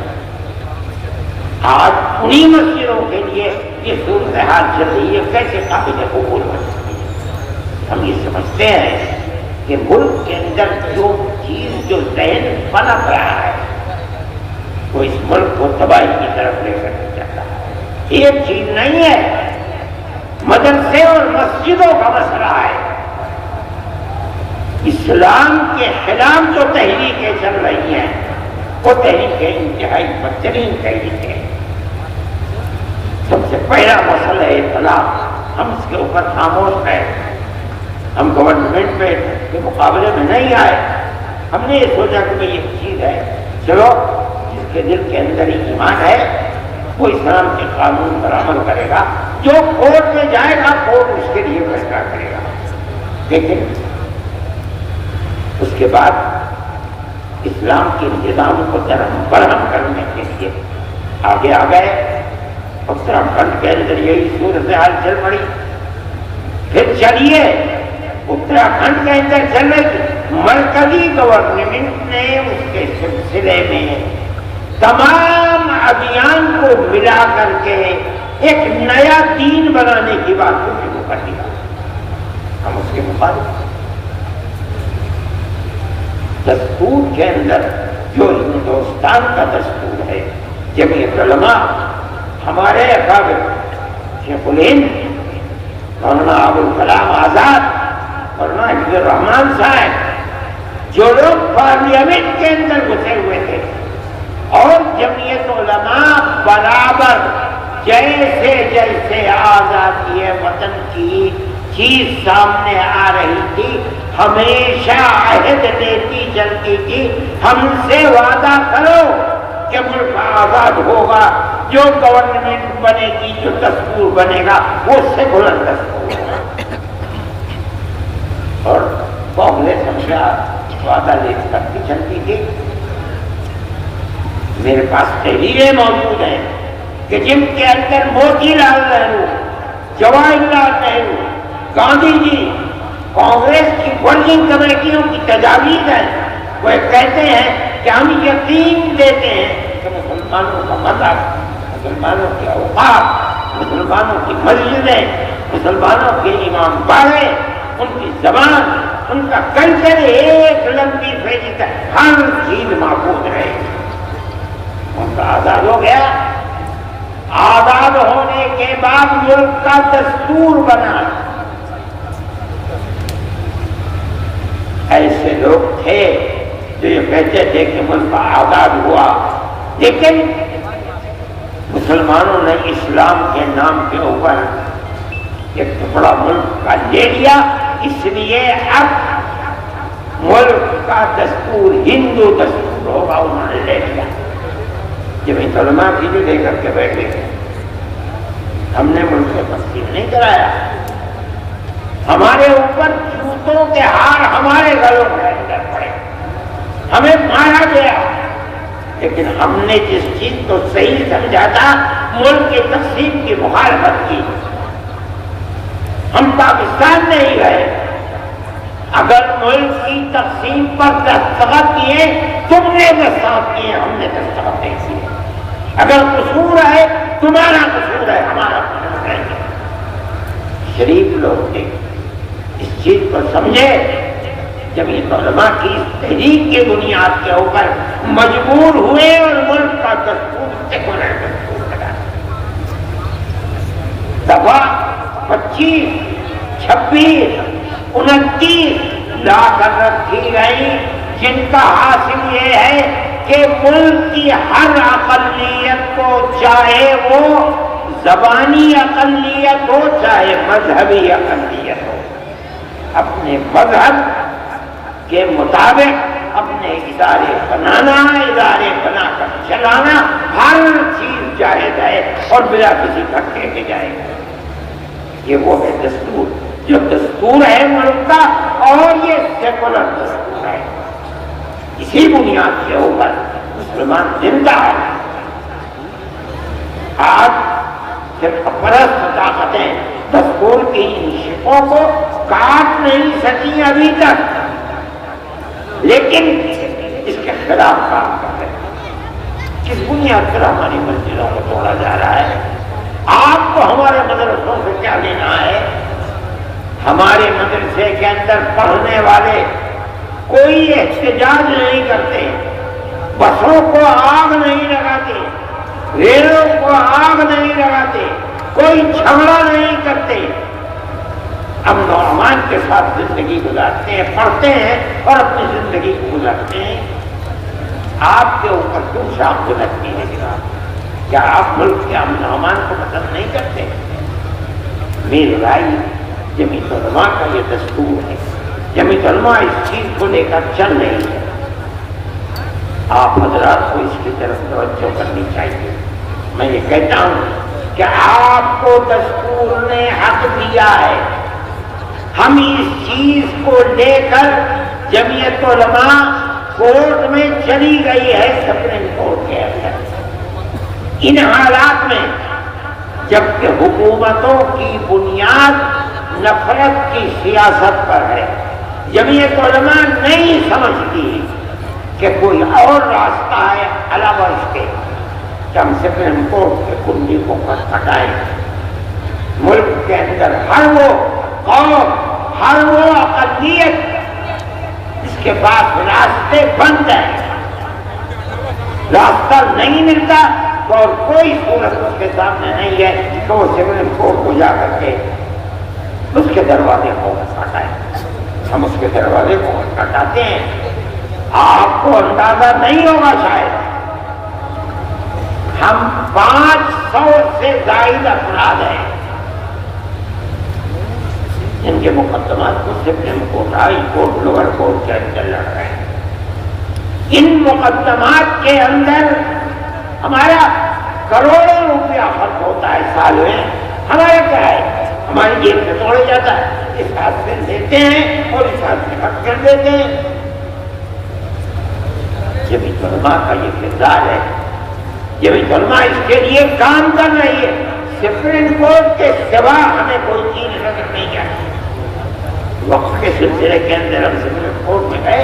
آج انہی مسجدوں کے لیے یہ صورتحال چل رہی ہے، کیسے قابل قبول ہو سکتی ہے؟ ہم یہ سمجھتے ہیں کہ ملک کے اندر جو چیز جو ذہن پنپ رہا ہے وہ اس ملک کو تباہی کی طرف لے کر جاتا ہے۔ ایک چیز نہیں ہے، مدرسے اور مسجدوں کا مسئلہ ہے۔ اسلام کے خلاف جو تحریکیں چل رہی ہیں وہ تحریکیں انتہائی بدترین تحریکیں۔ سب سے پہلا مسئلہ ہے طلاق، ہم اس کے اوپر خاموش ہیں، ہم گورنمنٹ کے مقابلے میں نہیں آئے۔ ہم نے یہ سوچا کہ یہ چیز ہے، چلو جس کے دل کے اندر ایمان ہے وہ اسلام کے قانون پر عمل کرے گا، جو کورٹ میں جائے گا کورٹ اس کے لیے فیصلہ کرے گا۔ لیکن اس کے بعد اسلام کے انتظام کو درہم برہم کرنے کے لیے آگے آ گئے۔ اتراکھنڈ کے اندر یہی صورتحال چل پڑی، پھر چلیے اتراکھنڈ کے اندر چل رہی، مرکزی گورنمنٹ نے اس کے سلسلے میں تمام ادیان کو ملا کر کے ایک نیا دین بنانے کی بات کو شروع کر دیا۔ ہم اس کے مخالف۔ دستور کے اندر جو ہندوستان کا دستور ہے، جمعیت علماء، ہمارے اکابر شیخ الہند مولانا ابوالکلام آزاد، مولانا حفیظ الرحمان صاحب، جو لوگ پارلیمنٹ کے اندر گھسے ہوئے تھے، اور جمعیت علماء برابر جیسے جیسے آزادی وطن کی چیز سامنے آ رہی تھی ہمیشہ عہد دیتی چلتی تھی، ہم سے وعدہ کرو کہ ملک آزاد ہوگا، جو گورنمنٹ بنے گی، جو دستور بنے گا وہ اس سے بلند دستور ہوگا۔ اور کانگریس ہمیشہ وعدہ لے کرتی چلتی تھی۔ میرے پاس تحریریں موجود ہیں کہ جن کے اندر موتی لال نہرو، جواہر لال نہرو، گاندھی جی، کانگریس کی ورکنگ کمیٹیوں کی تجاویز ہیں۔ وہ کہتے ہیں کہ ہم یقین دیتے ہیں کہ مسلمانوں کا مذہب، مسلمانوں کے اوقاف، مسلمانوں کی مسجدیں، مسلمانوں کے امام باڑے، ان کی زبان، ان کا کلچر ایک لمبی فیری تک ہر چیز محفوظ رہے۔ ان کا آزاد ہو گیا، آزاد ہونے کے بعد ملک کا دستور بنا۔ ایسے لوگ تھے جو یہ کہتے تھے کہ ملک آزاد ہوا، لیکن مسلمانوں نے اسلام کے نام کے اوپر ایک ٹکڑا ملک کا لے لیا، اس لیے اب ملک کا دستور ہندو دستور ہوگا، انہوں نے لے لیا۔ جمعیت علماء کی جو لے کر کے بیٹھے، ہم نے ملک سے تقسیم نہیں کرایا، ہمارے اوپر جوتوں کے ہار ہمارے گلوں کے اندر پڑے، ہمیں مارا گیا، لیکن ہم نے جس چیز کو صحیح سمجھا تھا ملک کی تقسیم کی مخالفت کی۔ ہم پاکستان نہیں گئے، اگر ملک کی تقسیم پر دستخط کیے تم نے دستخط کیے، ہم نے دستخط نہیں کیے۔ اگر قصور ہے تمہارا قصور ہے، ہمارا قصور ہے۔ شریف لوگ تھے، اس چیز کو سمجھے، جمعیت علماء کی اس تحریک کی بنیاد کے اوپر مجبور ہوئے اور ملک کا دستور سیکولر دستور بنا۔ دفعہ 25، 26، 29 لا کر رکھی گئی، جن کا حاصل یہ ہے کہ ملک کی ہر اقلیت کو، چاہے وہ زبانی اقلیت ہو چاہے مذہبی اقلیت ہو، اپنے مذہب کے مطابق اپنے ادارے بنانا، ادارے بنا کر چلانا، ہر چیز جائز ہے اور بلا کسی دھکے کے جائے گا۔ یہ وہ ہے دستور، جو دستور ہے ملک کا، اور یہ سیکولر دستور ہے۔ اسی بنیاد کے اوپر مسلمان زندہ ہے۔ آج صرف پرست طاقتیں دستور کی ان شقوں کو کاٹ نہیں سکی ابھی تک، لیکن اس کے خلاف کام کر رہے ہیں۔ کس بنیاد پر ہماری مسجدوں کو توڑا جا رہا ہے؟ آپ کو ہمارے مدرسوں سے کیا لینا ہے؟ ہمارے مدرسے کے اندر پڑھنے والے کوئی احتجاج نہیں کرتے، بسوں کو آگ نہیں لگاتے، ریلوں کو آگ نہیں لگاتے، کوئی جھگڑا نہیں کرتے، امن و امان کے ساتھ زندگی گزارتے ہیں، پڑھتے ہیں اور اپنی زندگی کو گزارتے ہیں۔ آپ کے اوپر کیوں شام گزرتی ہے جناب؟ کیا آپ ملک کے امن و امان کو پسند نہیں کرتے؟ میری رائے جمعیت علماء کا یہ دستور ہے، جمعیت علماء اس چیز کو لے کر چل رہی ہے۔ آپ حضرات کو اس کی طرف توجہ کرنی چاہیے۔ میں یہ کہتا ہوں کہ آپ کو دستور نے حق دیا ہے، ہم اس چیز کو لے کر جمعیت علماء کورٹ میں چلی گئی ہے، سپریم کورٹ کے اندر۔ ان حالات میں جبکہ حکومتوں کی بنیاد نفرت کی سیاست پر ہے، جمعیت علماء نہیں سمجھتی کہ کوئی اور راستہ ہے علاوہ اس کے کہ ہم سپریم کورٹ کے کنڈی کو کھٹکھٹائیں۔ ملک کے اندر ہر وہ قوم، ہر وہ اقلیت اس کے پاس راستے بند ہیں، راستہ نہیں ملتا تو اور کوئی صورت اس کے سامنے نہیں ہے کہ وہ سپریم کورٹ کو جا کر کے اس کے دروازے کو کھٹکھٹائیں۔ ہم اس کے دروازے کو کھٹکھٹاتے ہیں۔ آپ کو اندازہ نہیں ہوگا شاید، ہم 500 سے زائد افراد ہیں جن کے مقدمات کو supreme court, high court, lower court کے اندر لڑ رہے ہیں۔ ان مقدمات کے اندر ہمارا کروڑوں روپیہ خرچ ہوتا ہے سال میں۔ ہمارا کیا ہے؟ ہماری جیب سے توڑے جاتا ہے، اس ہاتھ سے دیتے ہیں اور اس ہاتھ سے خرچ کر دیتے ہیں۔ جمعیت علماء کا یہ کردار ہے، جمعیت علماء اس کے لیے کام کر رہی ہے۔ سپریم کورٹ کے سوا ہمیں کوئی چیز نظر نہیں آتی۔ وقت کے سلسلے کے اندر ہم سپریم کورٹ میں گئے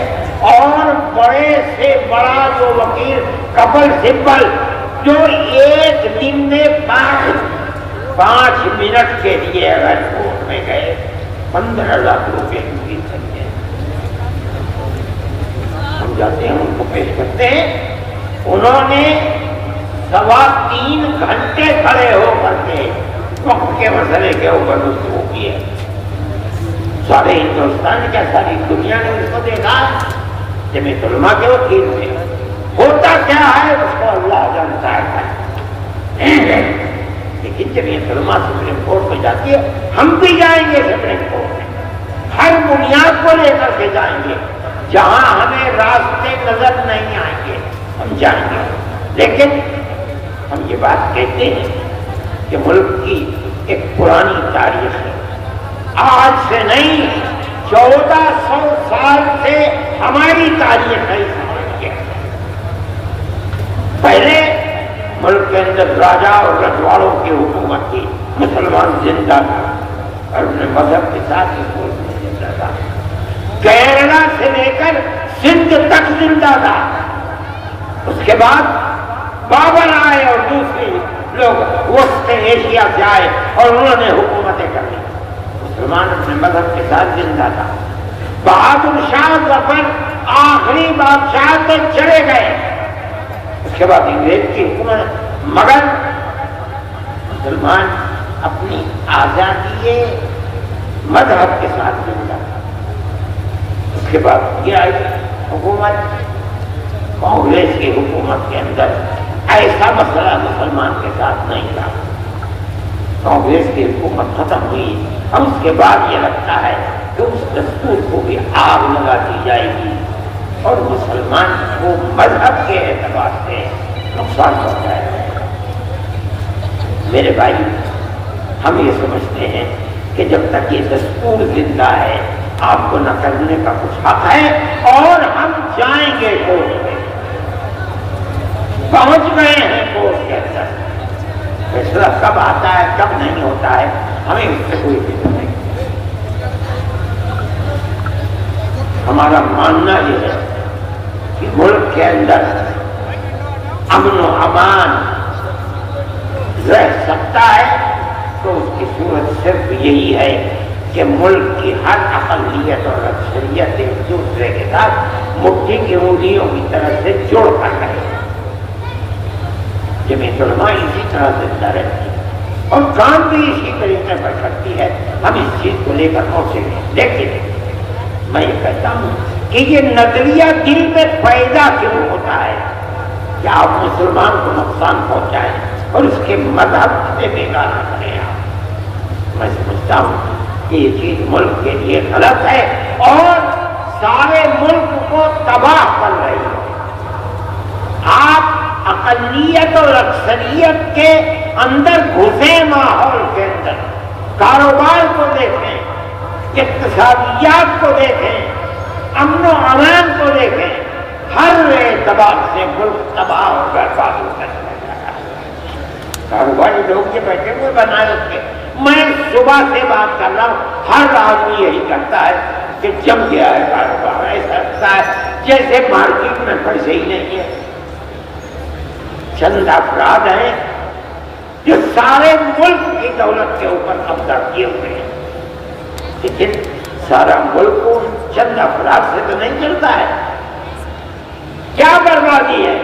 اور بڑے سے بڑا جو وکیل کپل سبل جو ایک دن میں 5 منٹ کے لیے اگر کورٹ میں گئے 15 لاکھ روپے کی فیس سکتے ہیں، ہم جاتے ہیں ان کو پیش کرتے ہیں، انہوں نے 3.25 گھنٹے کھڑے ہو کر کے وقت کے مسئلے کے اوپر گفتگو کی ہے۔ سارے ہندوستان کیا ساری دنیا نے اس کو دیکھا، جمعیت علماء کے وکیل میں ہوتا کیا ہے اس کو اللہ جانتا ہے۔ لیکن جمعیت علماء سپریم کورٹ میں جاتی ہے، ہم بھی جائیں گے سپریم کورٹ میں، ہر بنیاد کو لے کر کے جائیں گے، جہاں ہمیں راستے نظر نہیں آئیں گے ہم جائیں گے۔ لیکن ہم یہ بات کہتے ہیں کہ ملک کی ایک پرانی تاریخ ہے، آج سے نہیں 1400 سال سے ہماری تاریخ ہے۔ پہلے ملک کے اندر راجا اور رجواڑوں کی حکومت تھی، مسلمان زندہ تھا اور اپنے مذہب کے ساتھ اس ملک میں زندہ تھا، کیرلا سے لے کر سندھ تک زندہ تھا۔ اس کے بعد بابر آئے اور دوسرے لوگ وسط ایشیا سے آئے اور انہوں نے حکومتیں کر لی، مسلمان اپنے مذہب کے ساتھ زندہ تھا۔ بہادر شاہ ظفر آخری بادشاہ تو چلے گئے، اس کے بعد انگریز کی حکومت، مگر مسلمان اپنی آزادی مذہب کے ساتھ زندہ تھا۔ اس کے بعد یہ آئی حکومت کانگریس کی حکومت کے اندر ایسا مسئلہ مسلمان کے ساتھ نہیں تھا. کانگریس کی حکومت ختم ہوئی اور اس کے بعد یہ لگتا ہے کہ اس دستور کو بھی آگ لگا دی جائے گی اور مسلمان کو مذہب کے اعتبار سے نقصان پہنچائے گا. میرے بھائی، ہم یہ سمجھتے ہیں کہ جب تک یہ دستور زندہ ہے آپ کو نہ کرنے کا کچھ حق ہے، اور ہم جائیں گے کورٹ میں، پہنچ گئے ہیں کورٹ کے اندر. فیصلہ کب آتا ہے کب نہیں ہوتا ہے ہمیں اس سے کوئی فکر نہیں. ہمارا ماننا یہ ہے کہ ملک کے اندر امن و امان رہ سکتا ہے تو اس کی صورت صرف یہی ہے کہ ملک کی ہر اقلیت اور اکثریت ایک دوسرے کے ساتھ مٹھی کی انگلیوں کی طرح سے جوڑ کر رہے. جمعیت علماء اسی طرح زندہ رہتی ہے اور کام بھی اسی طریقے پر کرتی ہے. ہم اس چیز کو لے کر پہنچے گے. لیکن میں یہ کہتا ہوں کہ یہ نظریہ دل میں پیدا کیوں ہوتا ہے کہ آپ مسلمان کو نقصان پہنچائیں اور اس کے مذہب سے بیگانہ کریں. میں سمجھتا ہوں کہ یہ چیز ملک کے لیے غلط ہے اور سارے ملک کو تباہ کر رہی ہے. آپ اقلیت اور اکثریت کے اندر گھسے ماحول کے اندر، کاروبار کو دیکھیں، اقتصادیات کو دیکھیں، امن و امان کو دیکھیں، ہر اعتبار سے ملک تباہ اور برباد ہو کر رہا ہے. کاروباری لوگ یہ بیٹھے ہوئے بنارس کے، میں صبح سے بات کر رہا ہوں، ہر آدمی یہی کرتا ہے کہ جم گیا ہے کاروبار. ایسا لگتا ہے جیسے مارکیٹ میں پیسے ہی نہیں ہے. چند افراد ہیں جو سارے ملک کی دولت کے اوپر قبضہ کیے ہوئے ہیں، لیکن سارا ملک چند افراد سے تو نہیں چلتا ہے. کیا بربادی ہے؟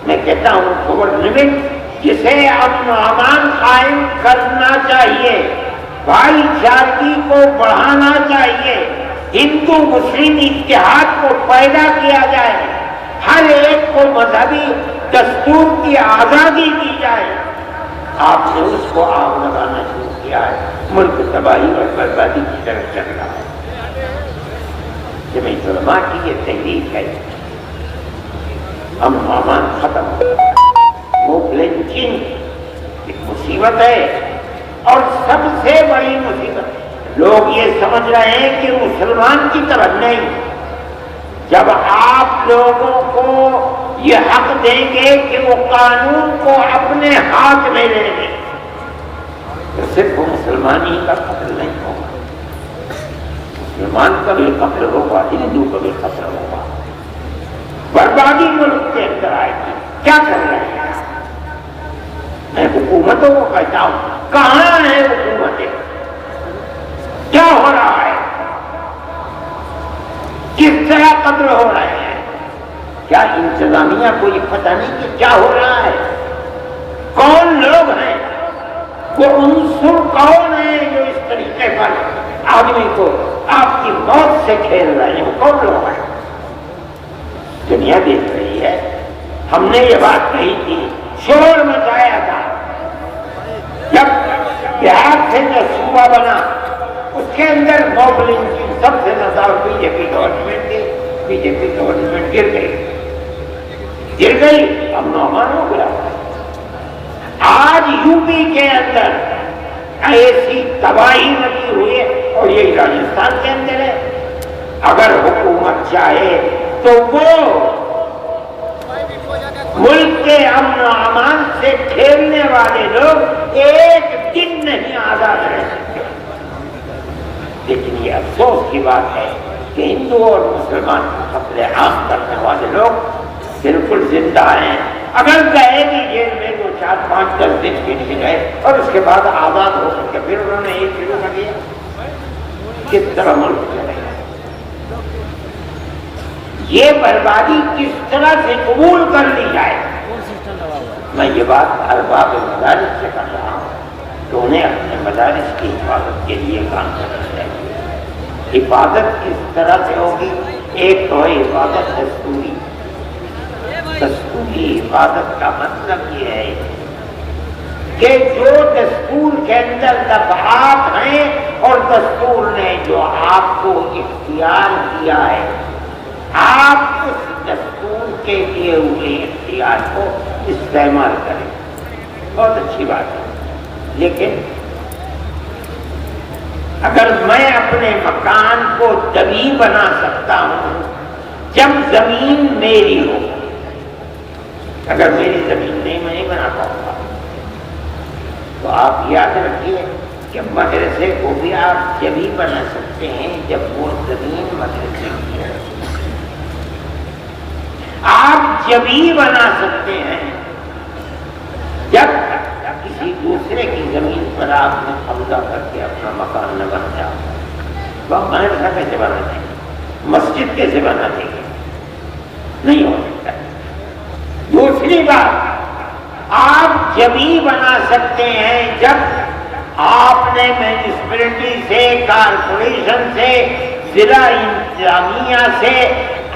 میں کہتا ہوں گورنمنٹ جسے امن و امان قائم کرنا چاہیے، بھائی چارگی کو بڑھانا چاہیے، ہندو مسلم اتحاد کو پیدا کیا جائے، ہر ایک کو مذہبی دستور کی آزادی دی جائے. آپ نے اس کو آگ لگانا شروع کیا ہے. ملک تباہی اور بربادی کی طرف چل رہا ہے. جمعیت علماء کی یہ تحریک ہے. امن و امان ختم ہو، وہ لنچنگ ایک مصیبت ہے اور سب سے بڑی مصیبت لوگ یہ سمجھ رہے ہیں کہ مسلمان کی طرف نہیں. جب آپ لوگوں کو یہ حق دیں گے کہ وہ قانون کو اپنے ہاتھ میں لیں گے تو صرف وہ مسلمان ہی کا قتل نہیں ہوگا، مسلمان کا بھی قتل ہوگا، ہندو کا بھی قتل ہوگا. بربادی ملک کے اندر آئے گی. کیا کر رہے ہیں؟ میں حکومتوں کو کہتا ہوں، کہاں ہیں حکومتیں؟ کیا ہو رہا ہے؟ کس طرح قتل ہو رہے ہیں؟ کیا انتظامیہ کو یہ پتہ نہیں کہ کیا ہو رہا ہے؟ کون لوگ ہیں؟ وہ عنصر کون ہیں جو اس طریقے پر آدمی کو آپ کی موت سے کھیل رہے ہیں؟ وہ کون لوگ ہیں؟ دنیا دیکھ رہی ہے. ہم نے یہ بات کہی تھی، شور مچایا تھا جب بہار سے جو صوبہ بنا اس کے اندر موبلنگ کی سب سے زیادہ بی جے پی گورنمنٹ تھی. بی جے پی گورنمنٹ گر گئی، امن و امان ہو گیا. آج یو پی کے اندر ایسی تباہی مچی ہوئی ہے اور یہی راجستھان کے اندر ہے. اگر حکومت چاہے تو وہ ملک کے امن و امان سے کھیلنے والے لوگ ایک دن نہیں آزاد رہ سکتے. لیکن یہ افسوس کی بات ہے کہ ہندو اور مسلمان کو قتل عام کرنے والے لوگ بالکل زندہ ہیں. اگر گئے بھی جیل میں تو 4 5 10 دن کے لیے گئے اور اس کے بعد آزاد ہو کر کے پھر انہوں نے یہ شروع کر دیا. کس طرح ملک چلے گا؟ یہ بربادی کس طرح سے قبول کر لی جائے؟ میں یہ بات ارباب مدارس سے کر رہا ہوں کہ انہیں اپنے مدارس کی حفاظت کے لیے کام کرنا چاہیے. حفاظت کس طرح سے ہوگی؟ ایک تو ہے حفاظت دستوری دستوری عبادت کا مطلب یہ ہے کہ جو دستور کے اندر دفعات ہیں اور دستور نے جو آپ کو اختیار دیا ہے، آپ اس دستور کے لیے ہوئے اختیار کو استعمال کریں، بہت اچھی بات ہے۔ لیکن اگر میں اپنے مکان کو طبی بنا سکتا ہوں جب زمین میری ہو، اگر میری زمین نہیں میں نہیں بنا پاؤں گا، تو آپ یاد رکھیے کہ مدرسے کو بھی آپ جبھی بنا سکتے ہیں جب وہ زمین مدرسے کی ہے۔ آپ جبھی بنا سکتے ہیں جب کسی دوسرے کی زمین پر آپ نے قبضہ کر کے اپنا مکان نہ بن جاؤ۔ وہ مدرسہ کیسے بنا دیں گے؟ مسجد کیسے بنا دیں گے؟ نہیں ہو سکتا۔ دوسری بات، آپ جبھی بنا سکتے ہیں جب آپ نے میونسپلٹی سے، کارپوریشن سے، ضلع انتظامیہ سے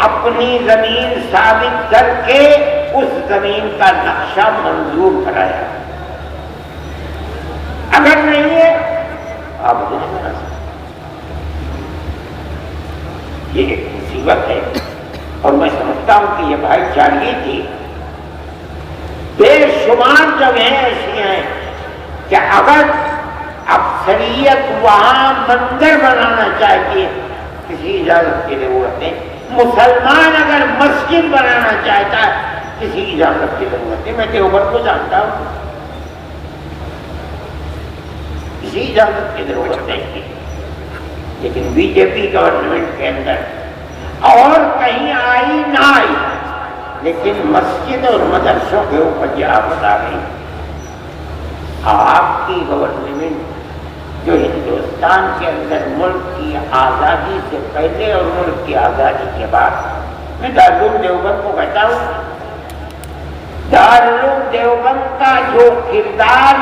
اپنی زمین ثابت کر کے اس زمین کا نقشہ منظور کرایا۔ اگر نہیں ہے آپ نہیں بنا سکتے۔ یہ ایک مصیبت ہے، اور میں سمجھتا ہوں کہ یہ بھائی چارگی تھی۔ بے شمار جگہیں ایسی ہیں کہ اگر اکثریت وہاں مندر بنانا چاہتی ہے، کسی اجازت کی ضرورت ہے۔ مسلمان اگر مسجد بنانا چاہتا ہے، کسی اجازت کی ضرورت ہے۔ میں دیوبند کو جانتا ہوں، کسی اجازت کی ضرورت نہیں ہے۔ لیکن بی جے پی گورنمنٹ کے اندر اور کہیں آئی نہ آئی، لیکن مسجد اور مدرسوں کے اوپر یہ آفت آ گئی۔ آپ کی گورنمنٹ جو ہندوستان کے اندر ملک کی آزادی سے پہلے اور ملک کی آزادی کے بعد، میں دارالعلوم دیوبند کو کہتا ہوں، دارالعلوم دیوبند کا جو کردار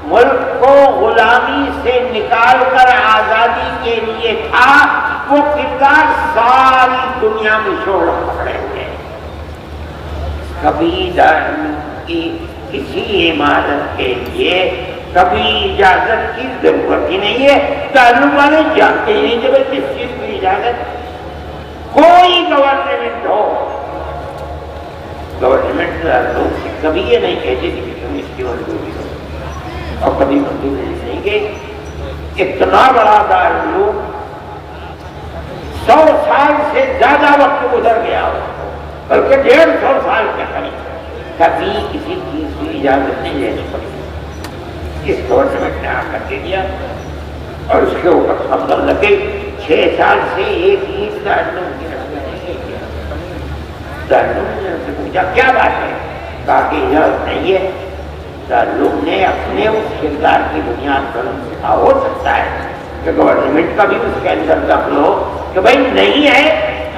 ملک کو غلامی سے نکال کر آزادی کے لیے تھا، وہ کردار ساری دنیا میں شہرت پکڑے ہوئے ہیں۔ کبھی دارالعلوم کی کسی عمارت کے لیے کبھی اجازت کی ضرورت ہی نہیں ہے۔ دارالعلوم والے جانتے ہی نہیں کہ بھائی کس چیز کی اجازت۔ کوئی گورنمنٹ ہو، گورنمنٹ دارالعلوم سے کبھی یہ نہیں کہتی کہ تم اس کی منظوری ہو، اور کبھی منظوری نہیں کہ اتنا بڑا دارالعلوم 100 سال سے زیادہ وقت گزر گیا ہو، بلکہ 150 سال کے قریب، کبھی کسی چیز کی اجازت نہیں لینی پڑی۔ اس گورنمنٹ نے آ کر کے دیا، اور اس کے اوپر خبر لگے 6 سال سے ایک ہی دارالعلوم کی رسمی نہیں کیا۔ دارالعلوم نے ان سے پوچھا کیا بات ہے؟ کہا کہ اجازت نہیں ہے۔ دارالعلوم نے اپنے اس کردار کی بنیاد پر ان سے کہا ہو سکتا ہے کہ گورنمنٹ کا بھی اس کے اندر دخل ہو کہ بھائی نہیں ہے،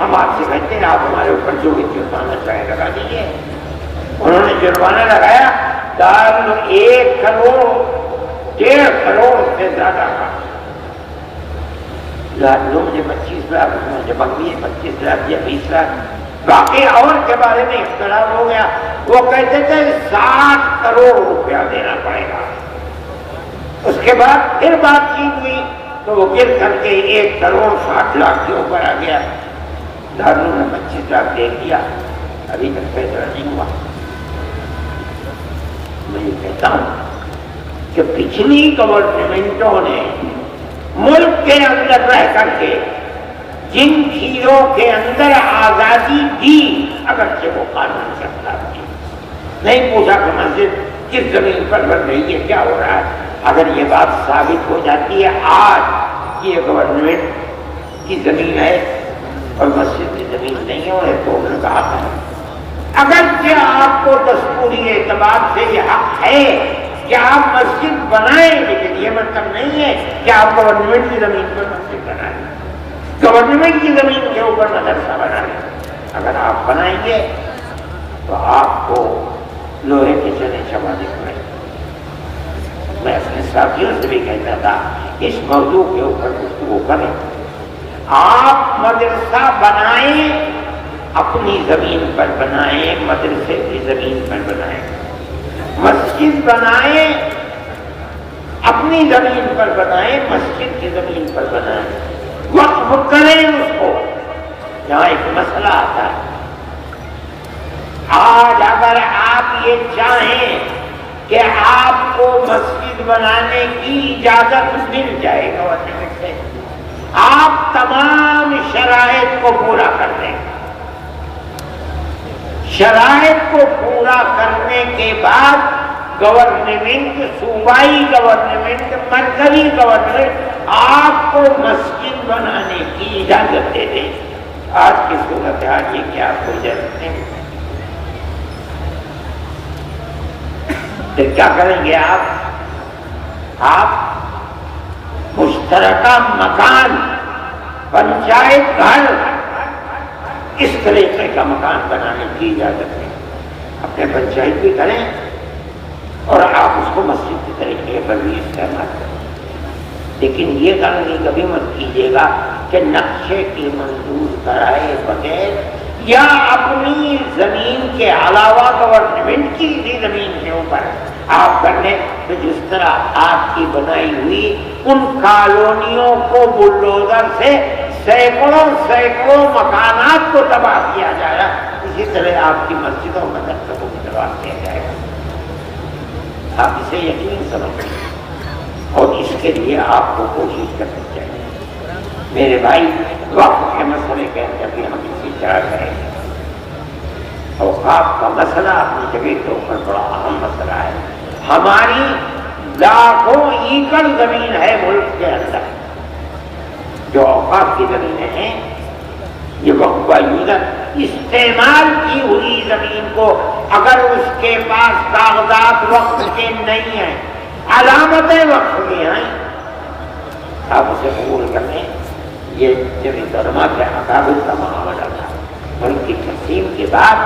ہم آپ سے کہتے ہیں آپ ہمارے اوپر جو بھی جرمانہ چاہے لگا دیجیے۔ انہوں نے جرمانہ لگایا، دارالعلوم 1 کروڑ 1.5 کروڑ سے زیادہ کا۔ دارالعلوم نے 25 لاکھ، جب بھی 25 لاکھ یا 20 لاکھ، باقی اور کے بارے میں اختلاف ہو گیا۔ وہ کہتے تھے 60 کروڑ روپیہ دینا پڑے گا۔ اس کے بعد پھر بات چیت ہوئی تو وہ گر کر کے 1 کروڑ 60 لاکھ کے اوپر آ گیا۔ دارالعلوم نے 25 لاکھ دے دیا، ابھی تک فیصلہ نہیں ہوا۔ میں یہ کہتا ہوں کہ پچھلی گورنمنٹوں نے ملک کے اندر رہ کر کے جن چیزوں کے اندر آزادی دی، اگرچہ وہ قانون کے خلاف دی، نہیں پوچھا کہ مسجد کس زمین پر بن رہی ہے، کیا ہو رہا ہے۔ اگر یہ بات ثابت ہو جاتی ہے آج یہ گورنمنٹ کی زمین ہے اور مسجد کی زمین نہیں ہے تو ان کا حق ہے۔ اگرچہ آپ کو دستوری اعتبار سے یہ حق ہے کہ آپ مسجد بنائیں، لیکن یہ مطلب نہیں ہے کہ آپ گورنمنٹ کی زمین پر مسجد بنائیں، گورنمنٹ کی زمین کے اوپر مدرسہ بنائیں۔ اگر آپ بنائیں گے تو آپ کو لوہے کے چنے چبانے پڑیں۔ میں اپنے ساتھیوں سے بھی کہتا تھا اس موضوع کے اوپر گفتگو کریں۔ آپ مدرسہ بنائیں اپنی زمین پر بنائیں، مدرسے کی زمین پر بنائیں، مسجد بنائیں، اپنی زمین پر بنائیں، مسجد کی زمین پر بنائیں، وقف کریں اس کو۔ یہاں ایک مسئلہ آتا ہے، آج اگر آپ یہ چاہیں کہ آپ کو مسجد بنانے کی اجازت مل جائے گورنمنٹ سے، آپ تمام شرائط کو پورا کر دیں، شرائط کو پورا کرنے کے بعد گورنمنٹ، صوبائی گورنمنٹ، مرکزی گورنمنٹ آپ کو مسجد بنانے کی اجازت دے دے۔ آج کی صورتحال یہ کیا آپ کو اجازت نہیں؟ پھر کیا کریں گے آپ مشترکہ مکان، پنچایت گھر، اس طریقے کا مکان بنانے کی اجازت ہے۔ اپنے پنچایت بھی کریں اور آپ اس کو مسجد کے طریقے پر بھی استعمال کریں، لیکن یہ غلطی کبھی مت کیجیے گا کہ نقشے کی منظور کرائے بغیر یا اپنی زمین کے علاوہ گورنمنٹ کی بھی زمین کے اوپر آپ کرنے، تو جس طرح آپ کی بنائی ہوئی ان کالونیوں کو بلڈوزر سے سینکڑوں مکانات کو تباہ کیا جائے گا، اسی طرح آپ کی مسجدوں مدرسوں کو بھی تباہ کیا جائے گا۔ آپ اسے یقین سمجھیں اور اس کے لیے آپ کو کوشش کرنی چاہیے۔ میرے بھائی، وقت کے مسئلے کے اندر بھی ہم اسی طرح کریں گے۔ اوقاف کا مسئلہ اپنی جگہ کے اوپر بڑا اہم مسئلہ ہے۔ ہماری لاکھوں ایکڑ زمین ہے ملک کے اندر، جو اوقاف کی زمینیں ہیں، یہ وقف یوزر استعمال کی ہوئی زمین کو اگر اس کے پاس کاغذات وقف کے نہیں ہیں، علامتیں وقف کی ہیں، آپ اسے قبول کر لیں۔ یہ جب علماء کے اکابر کا معاملہ تھا، ملک کی تقسیم کے بعد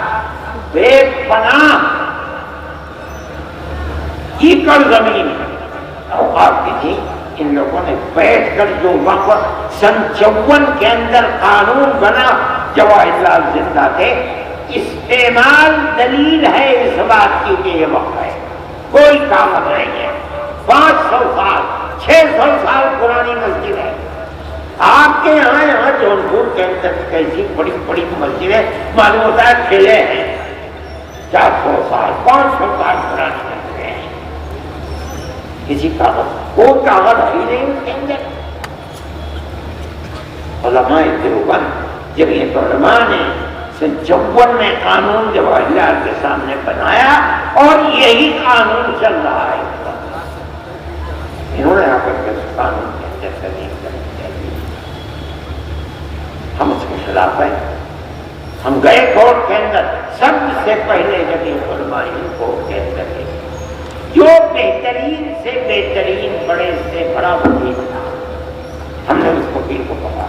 بے پناہ ایکڑ زمین اوقاف کی تھی، ان لوگوں نے بیٹھ کر جو وقت سن 54 کے اندر قانون بنا، جواہر لال زندہ تھے، استعمال دلیل ہے اس بات کی کہ یہ وقت ہے، کوئی کاغذ نہیں ہے۔ 500 سال 600 سال پرانی مسجد ہے۔ آپ کے یہاں جونپور کے اندر کیسی بڑی بڑی مسجدیں معلوم ہوتا ہے کھلے ہیں، 400 سال 500 سال پرانی مسجدیں ہیں، کسی کاغذ کوئی کاغذ ہی نہیں اس کے اندر۔ علماء دیوبند، جمعیت علماء نے سن 54 میں قانون جواہر لال کے سامنے بنایا اور یہی قانون چل رہا ہے۔ انہوں نے آ کر کے اس قانون کے اندر تغییر کرنی چاہیے۔ ہم اس کے خلاف ہیں۔ ہم گئے کورٹ کے اندر، سب سے پہلے جمعیت علماء کورٹ کے اندر گئے، جو بہترین سے بہترین بڑے سے بڑا وکیل تھا، ہم نے اس وکیل کو پکڑا۔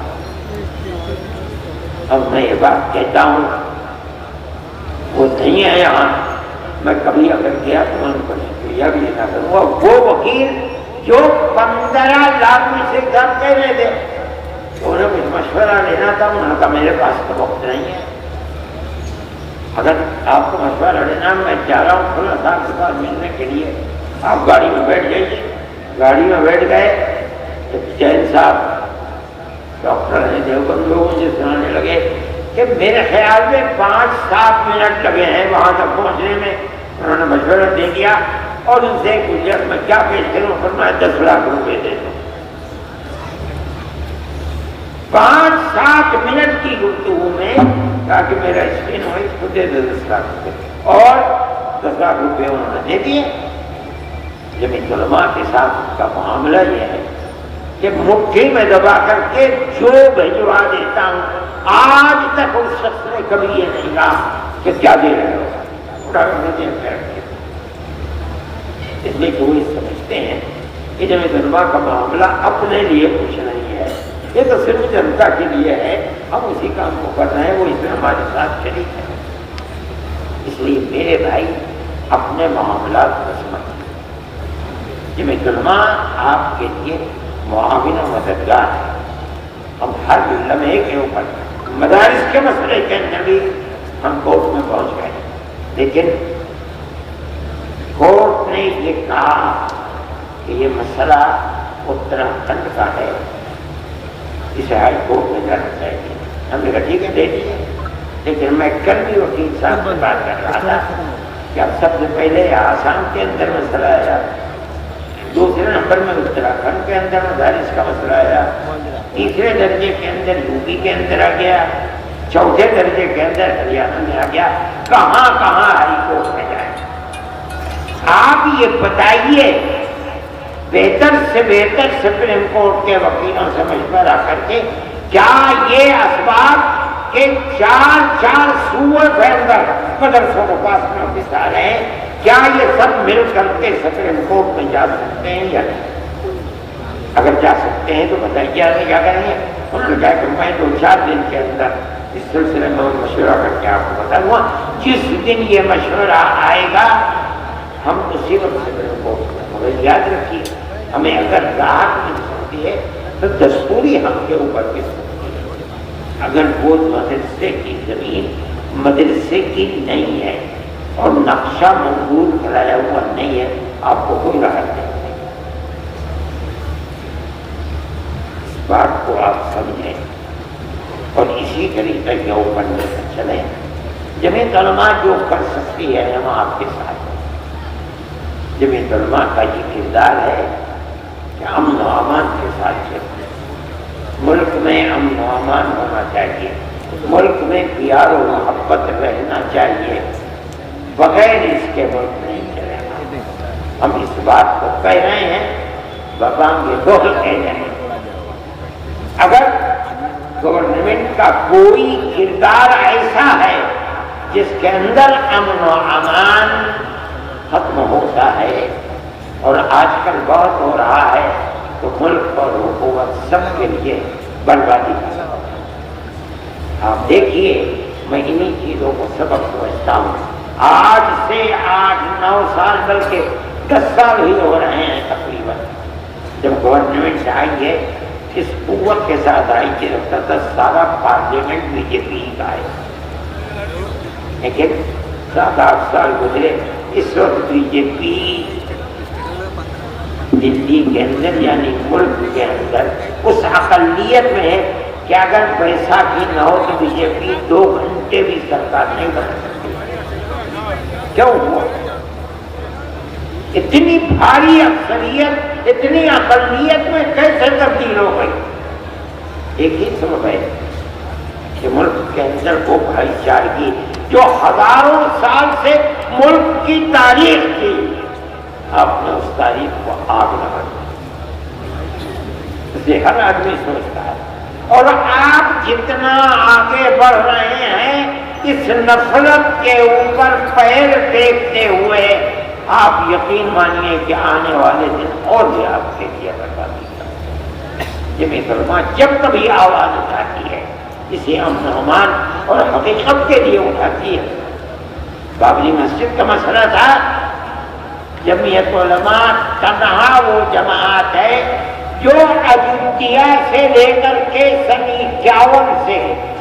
اب میں یہ بات کہتا ہوں، وہ نہیں ہے یہاں، میں کبھی اگر گیا تو میں ان کو شکریہ بھی ادا کروں گا۔ وہ وکیل جو 15 لاکھ میں سے گھر کہنے دے، تو انہیں کچھ مشورہ لینا تھا، انہوں نے کہا میرے پاس تو وقت نہیں ہے، اگر آپ کو مشورہ لینا میں جا رہا ہوں فلاں صاحب کے پاس ملنے کے لیے، آپ گاڑی میں بیٹھ جائیے۔ گاڑی میں بیٹھ گئے، جین صاحب ڈاکٹر ہیں دیوبند، لوگ مجھے سنانے لگے کہ میرے خیال میں 5-7 منٹ لگے ہیں وہاں تک پہنچنے میں۔ انہوں نے مشورہ دے دیا اور ان سے پوچھا میں کیا پیش کروں، فرمایا 10 لاکھ روپے دے دو۔ 5-7 منٹ کی گفتگو میں کہا کہ میرا اسپین ہو، اس کو دے دے 10 لاکھ روپے، اور 10 لاکھ روپے انہوں نے دے دیے۔ جمعیت علماء کے ساتھ اس کا معاملہ یہ ہے کہ مٹھی میں دبا کر کے جو بھجوا دیتا ہوں، آج تک اس شخص نے کبھی یہ نہیں کہا کہ کیا دے رہے ہو، اس لیے کہ وہ سمجھتے ہیں کہ جمعیت علماء کا معاملہ اپنے لیے کچھ نہیں ہے، یہ تو صرف جنتا کے لیے ہے، ہم اسی کام کو کر رہے ہیں، وہ اس میں ہمارے ساتھ شریک ہے۔ اس لیے میرے بھائی اپنے معاملات کو سمجھیں۔ جمعیت علماء آپ کے لیے معاون و مددگار ہے، ہم ہر لمحے کے اوپر مدارس کے مسئلے کے اندر بھی ہم کورٹ میں پہنچ گئے، لیکن کورٹ نے یہ کہا کہ یہ مسئلہ اتراکھنڈ کا ہے، اسے ہائی کورٹ میں جانا چاہیے۔ ہم نے کہا ٹھیک ہے دے دیجیے، لیکن میں کل بھی وکیل صاحب سے بات کر رہا تھا کہ اب سب سے پہلے آسام کے اندر مسئلہ آیا، دوسرے نمبر میں اتراکھنڈ کے اندر مدارس کا مسئلہ آیا، تیسرے درجے کے اندر یو پی کے اندر آ گیا، چوتھے درجے کے اندر ہریانہ میں آ گیا، کہاں کہاں ہائی کورٹ میں جائیں؟ آپ یہ بتائیے، بہتر سے بہتر سپریم کورٹ کے وکیلوں سے مشورہ کر کے کیا یہ اسباب کہ چار صوبوں کے اندر مدرسوں کو پاس نوٹس آ رہے ہیں، کیا یہ سب مل کر کے سپریم کورٹ میں جا سکتے ہیں یا نہیں؟ اگر جا سکتے ہیں تو بتائیے آگے کیا کریں گے؟ انہوں نے کہا کہ میں 2-4 دن کے اندر اس سلسلے میں مشورہ کر کے آپ کو بتاؤں گا، جس دن یہ مشورہ آئے گا ہم اسی وقت سپریم کورٹ میں، مگر یاد رکھیے ہمیں اگر راحت مل سکتی ہے تو دستوری حق کے اوپر بھی سکتی ہے۔ اگر وہ مدرسے کی زمین مدرسے کی نہیں ہے اور نقشہ منظور کرایا ہوا نہیں ہے، آپ کو کوئی راحت نہیں۔ اس بات کو آپ سمجھیں اور اسی طریقے کے اوپر لے کر چلیں۔ جمعیت علماء جو کر سکتی ہے ہم آپ کے ساتھ ہیں۔ جمعیت علماء کا یہ کردار ہے کہ امن و امان کے ساتھ چلیں۔ ملک میں امن و امان ہونا چاہیے، ملک میں پیار و محبت رہنا چاہیے، بغیر اس کے ملک نہیں چلے گا۔ ہم اس بات کو کہہ رہے ہیں، بابانگ دور کہہ رہے ہیں۔ اگر گورنمنٹ کا کوئی کردار ایسا ہے جس کے اندر امن و امان ختم ہوتا ہے، اور آج کل بہت ہو رہا ہے، تو ملک اور حکومت سب کے لیے بربادی کا سبب ہے۔ آپ دیکھیے، میں انہی چیزوں کو سبق سمجھتا ہوں۔ آج سے 8-9 سال بلکہ 10 سال ہی ہو رہے ہیں تقریباً جب گورنمنٹ آئی ہے، اس قوت کے ساتھ آئی کہ لگتا تھا سارا پارلیمنٹ بی جے پی کا ہے، لیکن 7-8 سال گزرے، اس وقت بی جے پی دلی کے اندر یعنی ملک کے اندر اس اقلیت میں ہے کہ اگر بیساکھی نہ ہو تو بی جے پی 2 گھنٹے بھی سرکار نہیں بنا سکتی۔ کیوں ہوا؟ اتنی بھاری اکثریت اتنی اقلیت میں کیسے تبدیل ہو گئی؟ ایک ہی سبب ہے کہ ملک کے اندر وہ بھائی چارگی جو ہزاروں سال سے ملک کی تاریخ تھی، آپ نے اس تاریخ کو آگ لگا دی۔ اسے ہر آدمی سوچتا ہے، اور آپ جتنا آگے بڑھ رہے ہیں اس نفرت کے اوپر پیر ٹیکتے ہوئے، آپ یقین مانیے کہ آنے والے دن اور بھی آپ کے لیے بربادی کا۔ جمعیت علماء جب کبھی آواز اٹھاتی ہے، اسے امن و امان اور حقیقت کے لیے اٹھاتی ہے۔ بابری مسجد کا مسئلہ تھا، جمعیت علماء تنہا وہ جماعت ہے جو اجودھیا سے لے کر کے سن 51 سے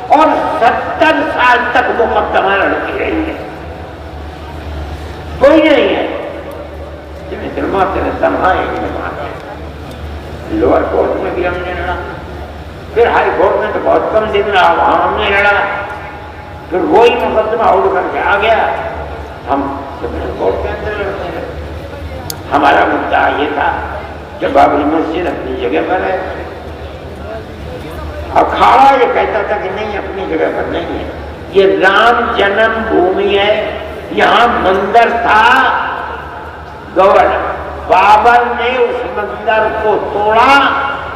اور 70 سال تک مقدمہ لڑتی رہی ہے، کوئی نہیں ہے۔ جمعیت علماء تنہا ایک جماعت ہے۔ لوور کورٹ میں بھی ہم نے لڑا، پھر ہائی کورٹ میں تو بہت کم دن رہا، وہاں ہم نے لڑا، پھر وہی مقدمہ اڑ کر کے آ گیا، ہم سپریم کورٹ کے اندر لڑتے ہیں۔ ہمارا مدعا یہ تھا کہ بابری مسجد اپنی جگہ پر ہے، اکھاڑا یہ کہتا تھا کہ نہیں اپنی جگہ پر نہیں ہے، یہ رام جنم بھومی ہے، یہاں مندر تھا، گورنر بابر نے اس مندر کو توڑا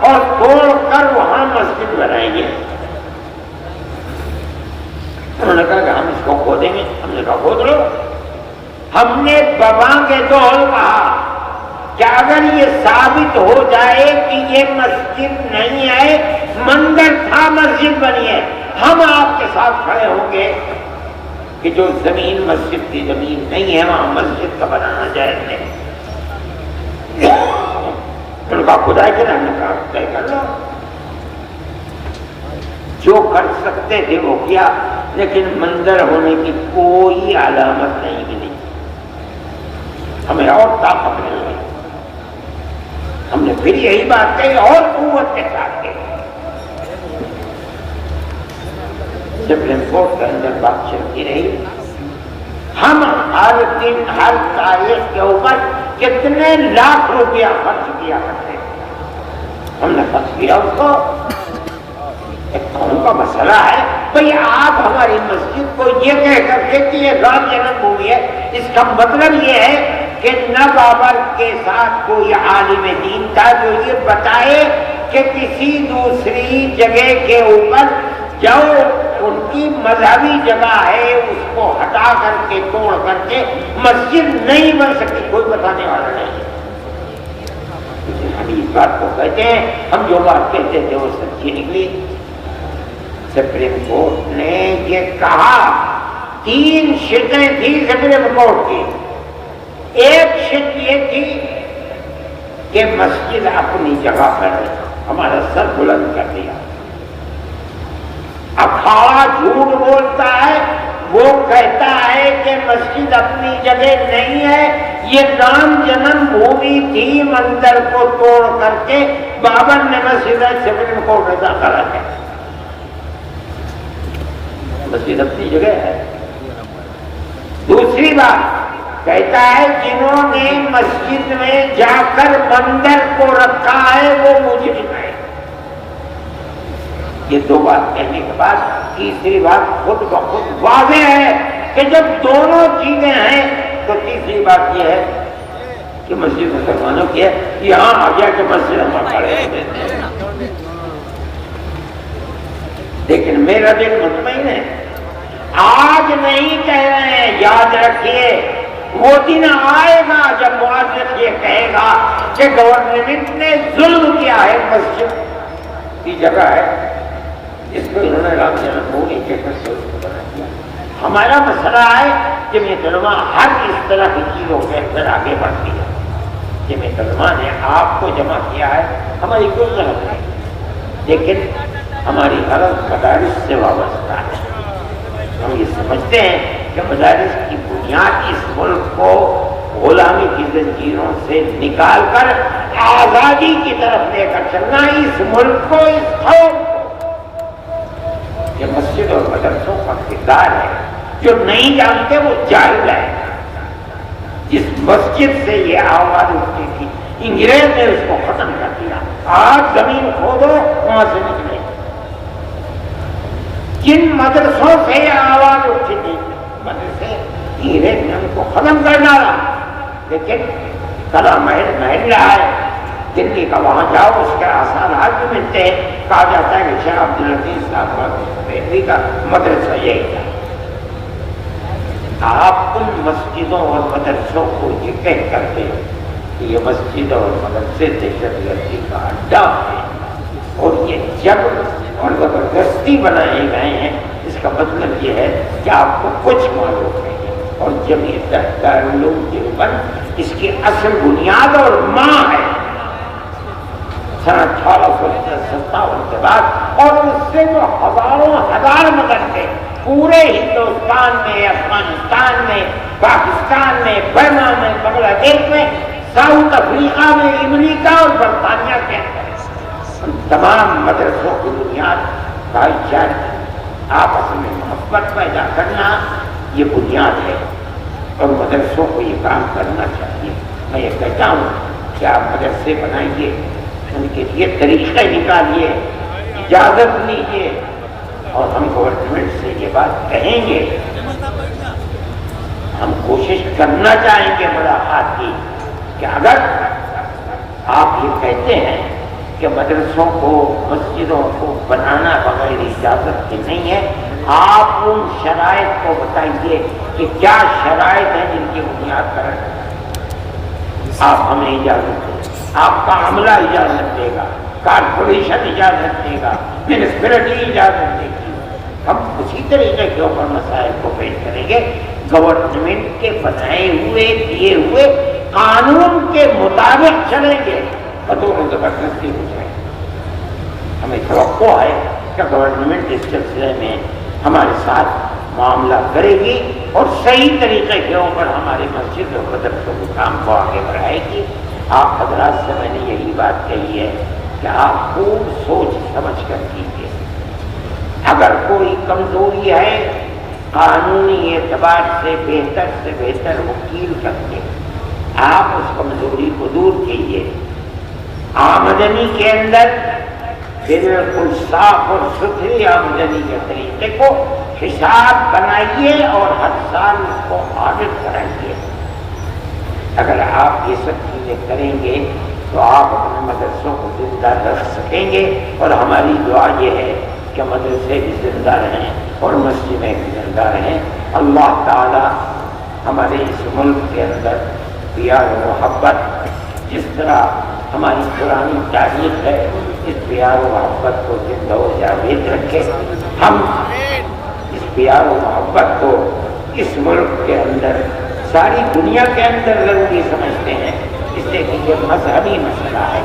اور توڑ کر وہاں مسجد بنائیں گے۔ انہوں نے کہا کہ ہم اس کو کھودیں گے، ہم نے کہا کھود لو۔ ہم نے بابانگ دول کہا کہ اگر یہ ثابت ہو جائے کہ یہ مسجد نہیں ہے، مندر تھا، مسجد بنی ہے، ہم آپ کے ساتھ کھڑے ہوں گے کہ جو زمین مسجد کی زمین نہیں ہے وہاں مسجد کا بنانا جائز ہے۔ ان کا خدا کے نام نے کہا طے کر لو۔ جو کر سکتے تھے وہ کیا، لیکن منظر ہونے کی کوئی علامت نہیں ملی۔ ہمیں اور طاقت مل گئی، ہم نے پھر یہی بات کہی اور قوت کے ساتھ کہی۔ سپریم کورٹ کے اندر بات چلتی رہی، ہم ہر دن ہر تاریخ کے اوپر کتنے لاکھ روپیہ خرچ کیا کرتے، ہم نے خرچ کیا اس کو۔ ایک قوم کا مسئلہ ہے، بھئی آپ ہماری مسجد کو یہ کہہ کر کے کہ یہ رام جنم بھومی ہے، اس کا مطلب یہ ہے کہ نہ بابر کے ساتھ کوئی عالم دین تھا جو یہ بتائے کہ کسی دوسری جگہ کے اوپر جو ان کی مذہبی جگہ ہے اس کو ہٹا کر کے توڑ کر کے مسجد نہیں بن سکتی، کوئی بتانے والا نہیں ہے۔ ہم اس بات کو کہتے ہیں، ہم جو بات کہتے تھے وہ سچی نکلی۔ سپریم کورٹ نے یہ کہا، 3 شرطیں تھی سپریم کورٹ کی۔ ایک شرط یہ تھی کہ مسجد اپنی جگہ پر ہے، ہمارا سر بلند کر دیا۔ اکھاڑا جھوٹ بولتا ہے، وہ کہتا ہے کہ مسجد اپنی جگہ نہیں ہے، یہ رام جنم بھومی تھی، مندر کو توڑ کر کے بابر نے مسجد سپریم کورٹ میں داخل ہے، مسجد اپنی جگہ ہے۔ دوسری بات کہتا ہے جنہوں نے مسجد میں جا کر مندر کو رکھا ہے وہ مجرم ہے۔ یہ 2 بات کہنے کے بعد تیسری بات خود بخود واضح ہے کہ جب دونوں چیزیں ہیں تو تیسری بات یہ ہے کہ مسجد مسلمانوں کی ہے، یہاں آ گیا کہ مسجد ہم کھڑے ہوئے ہیں۔ لیکن میرا دل مطمئن ہے، آج نہیں کہہ رہے ہیں، یاد رکھیے وہ دن آئے گا جب معذر یہ کہے گا کہ گورنمنٹ نے ظلم کیا ہے، مسجد کی جگہ ہے اس کو انہوں نے رام جنم بھومی کے فیصلے بنا دیا۔ ہمارا مسئلہ ہے جمعیت علماء ہر اس طرح کی چیزوں کے اندر آگے بڑھتی ہے۔ جمعیت علماء نے آپ کو جمع کیا ہے، ہماری کوئی غلط نہیں، لیکن ہماری غلط مدارس سے وابستہ ہے۔ ہم یہ سمجھتے ہیں کہ مدارس کی بنیاد اس ملک کو غلامی کی زنجیروں سے نکال کر آزادی کی طرف لے کر چلنا، اس ملک کو، اس قوم کو۔ یہ مسجد اور مدرسوں کا کردار ہے، جو نہیں جانتے وہ جاہل ہے۔ جس مسجد سے یہ آواز اٹھتی تھی انگریز نے اس کو ختم کر دیا، آج زمین کھودو وہاں سے نکلے۔ جن مدرسوں سے یہ آواز اٹھی تھی مدرسے، انگریز نے ان کو ختم کر ڈالا، لیکن کلا محل محل رہا ہے۔ دلی کا وہاں جاؤ اس کے آثار آج بھی ملتے ہیں، کہا جاتا ہے کہ شاہ عبدالعزیز صاحب دہلی کا مدرسہ یہی تھا۔ آپ ان مسجدوں اور مدرسوں کو یہ کہہ کرتے کہ یہ مسجد اور مدرسے دہشت گردی کا اڈا ہے اور یہ جبر اور زبردستی بنائے گئے ہیں، اس کا مطلب یہ ہے کہ آپ کو کچھ معلوم نہیں ہے۔ اور جمعیت دارالعلوم دیوبند اس کی اصل بنیاد اور ماں ہے۔ سن 1857 کے بعد اور اس سے جو ہزاروں ہزار مدرسے پورے ہندوستان میں، افغانستان میں، پاکستان میں، برما میں، بنگلہ دیش میں، ساؤتھ افریقہ میں، امریکہ اور برطانیہ کے اندر تمام مدرسوں کی بنیاد بھائی چارہ، آپس میں محبت پیدا کرنا، یہ بنیاد ہے اور مدرسوں کو یہ کام کرنا چاہیے۔ میں یہ کہتا ہوں کہ آپ مدرسے بنائیے، ان کے لیے طریقے نکالیے، اجازت لیجیے، اور ہم گورنمنٹ سے یہ بات کہیں گے، ہم کوشش کرنا چاہیں گے ملاقات کی کہ اگر آپ یہ کہتے ہیں کہ مدرسوں کو، مسجدوں کو بنانا بغیر اجازت کے نہیں ہے، آپ ان شرائط کو بتائیے کہ کیا شرائط ہیں جن کی بنیاد پر آپ ہمیں اجازت دیں۔ آپ کا عملہ اجازت دے گا، کارپوریشن اجازت دے گا، میونسپلٹی اجازت دے گی، ہم اسی طریقے کے اوپر مسائل کو پیش کریں گے۔ گورنمنٹ کے بنائے ہوئے دیے ہوئے قانون کے مطابق چلیں گے، اور دونوں زبردستی ہو جائے۔ ہمیں توقع ہے کہ گورنمنٹ اس سلسلے میں ہمارے ساتھ معاملہ کرے گی اور صحیح طریقے کے اوپر ہماری مسجد اور مدرسوں کے کام کو آگے بڑھائے گی۔ آپ حضرات سے میں نے یہی بات کہی ہے کہ آپ خوب سوچ سمجھ کر کیجیے۔ اگر کوئی کمزوری ہے قانونی اعتبار سے بہتر وکیل کر کے آپ اس کمزوری کو دور کیجیے۔ آمدنی کے اندر بالکل صاف اور ستھری آمدنی کے طریقے کو حساب بنائیے اور ہر سال اس کو آڈٹ کرائیے۔ اگر آپ یہ سب چیزیں کریں گے تو آپ اپنے مدرسوں کو زندہ رکھ سکیں گے، اور ہماری دعا یہ ہے کہ مدرسے بھی زندہ رہیں اور مسجدیں بھی زندہ رہیں۔ اللہ تعالی ہمارے اس ملک کے اندر پیار و محبت، جس طرح ہماری پرانی تاریخ ہے، اس پیار و محبت کو زندہ و جاوید رکھے۔ ہم اس پیار و محبت کو اس ملک کے اندر، ساری دنیا کے اندر ضروری سمجھتے ہیں، اس لیے کہ یہ مذہبی مسئلہ ہے۔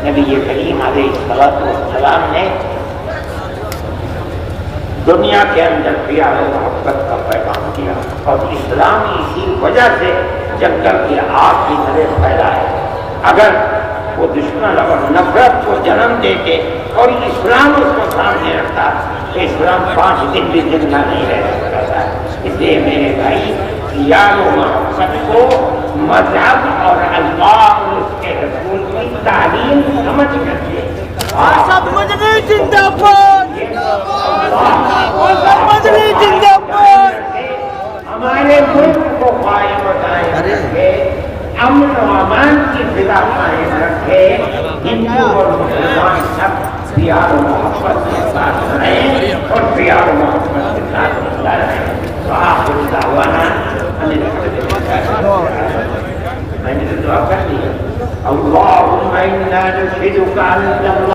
نبی کریم علیہ السلام نے دنیا کے اندر پیار و محبت کا پیغام دیا، اور اسلام اسی وجہ سے جنگل کی آگ کی طرح پھیلا ہے۔ اگر وہ دشمن اور نفرت کو جنم دیتے اور اسلام اس کو سامنے رکھتا تو اسلام 5 دن بھی زندہ نہیں رہ سکتا تھا۔ اس لیے میرے بھائی پیار و محبت کو مذہب اور اللہ اور اس کے رسول کی تعلیم سمجھ کر کے ہمارے ملک کو قائم و دائم رکھے، امن و امان کی فضا قائم رکھے، ہندو اور مسلمان سب پیار و محبت کے ساتھ رہیں اور پیار و محبت کے ساتھ زندہ رہیں۔ وآخر دعوانا میں نے دعا کر دی، اللہم انا نشہدک ان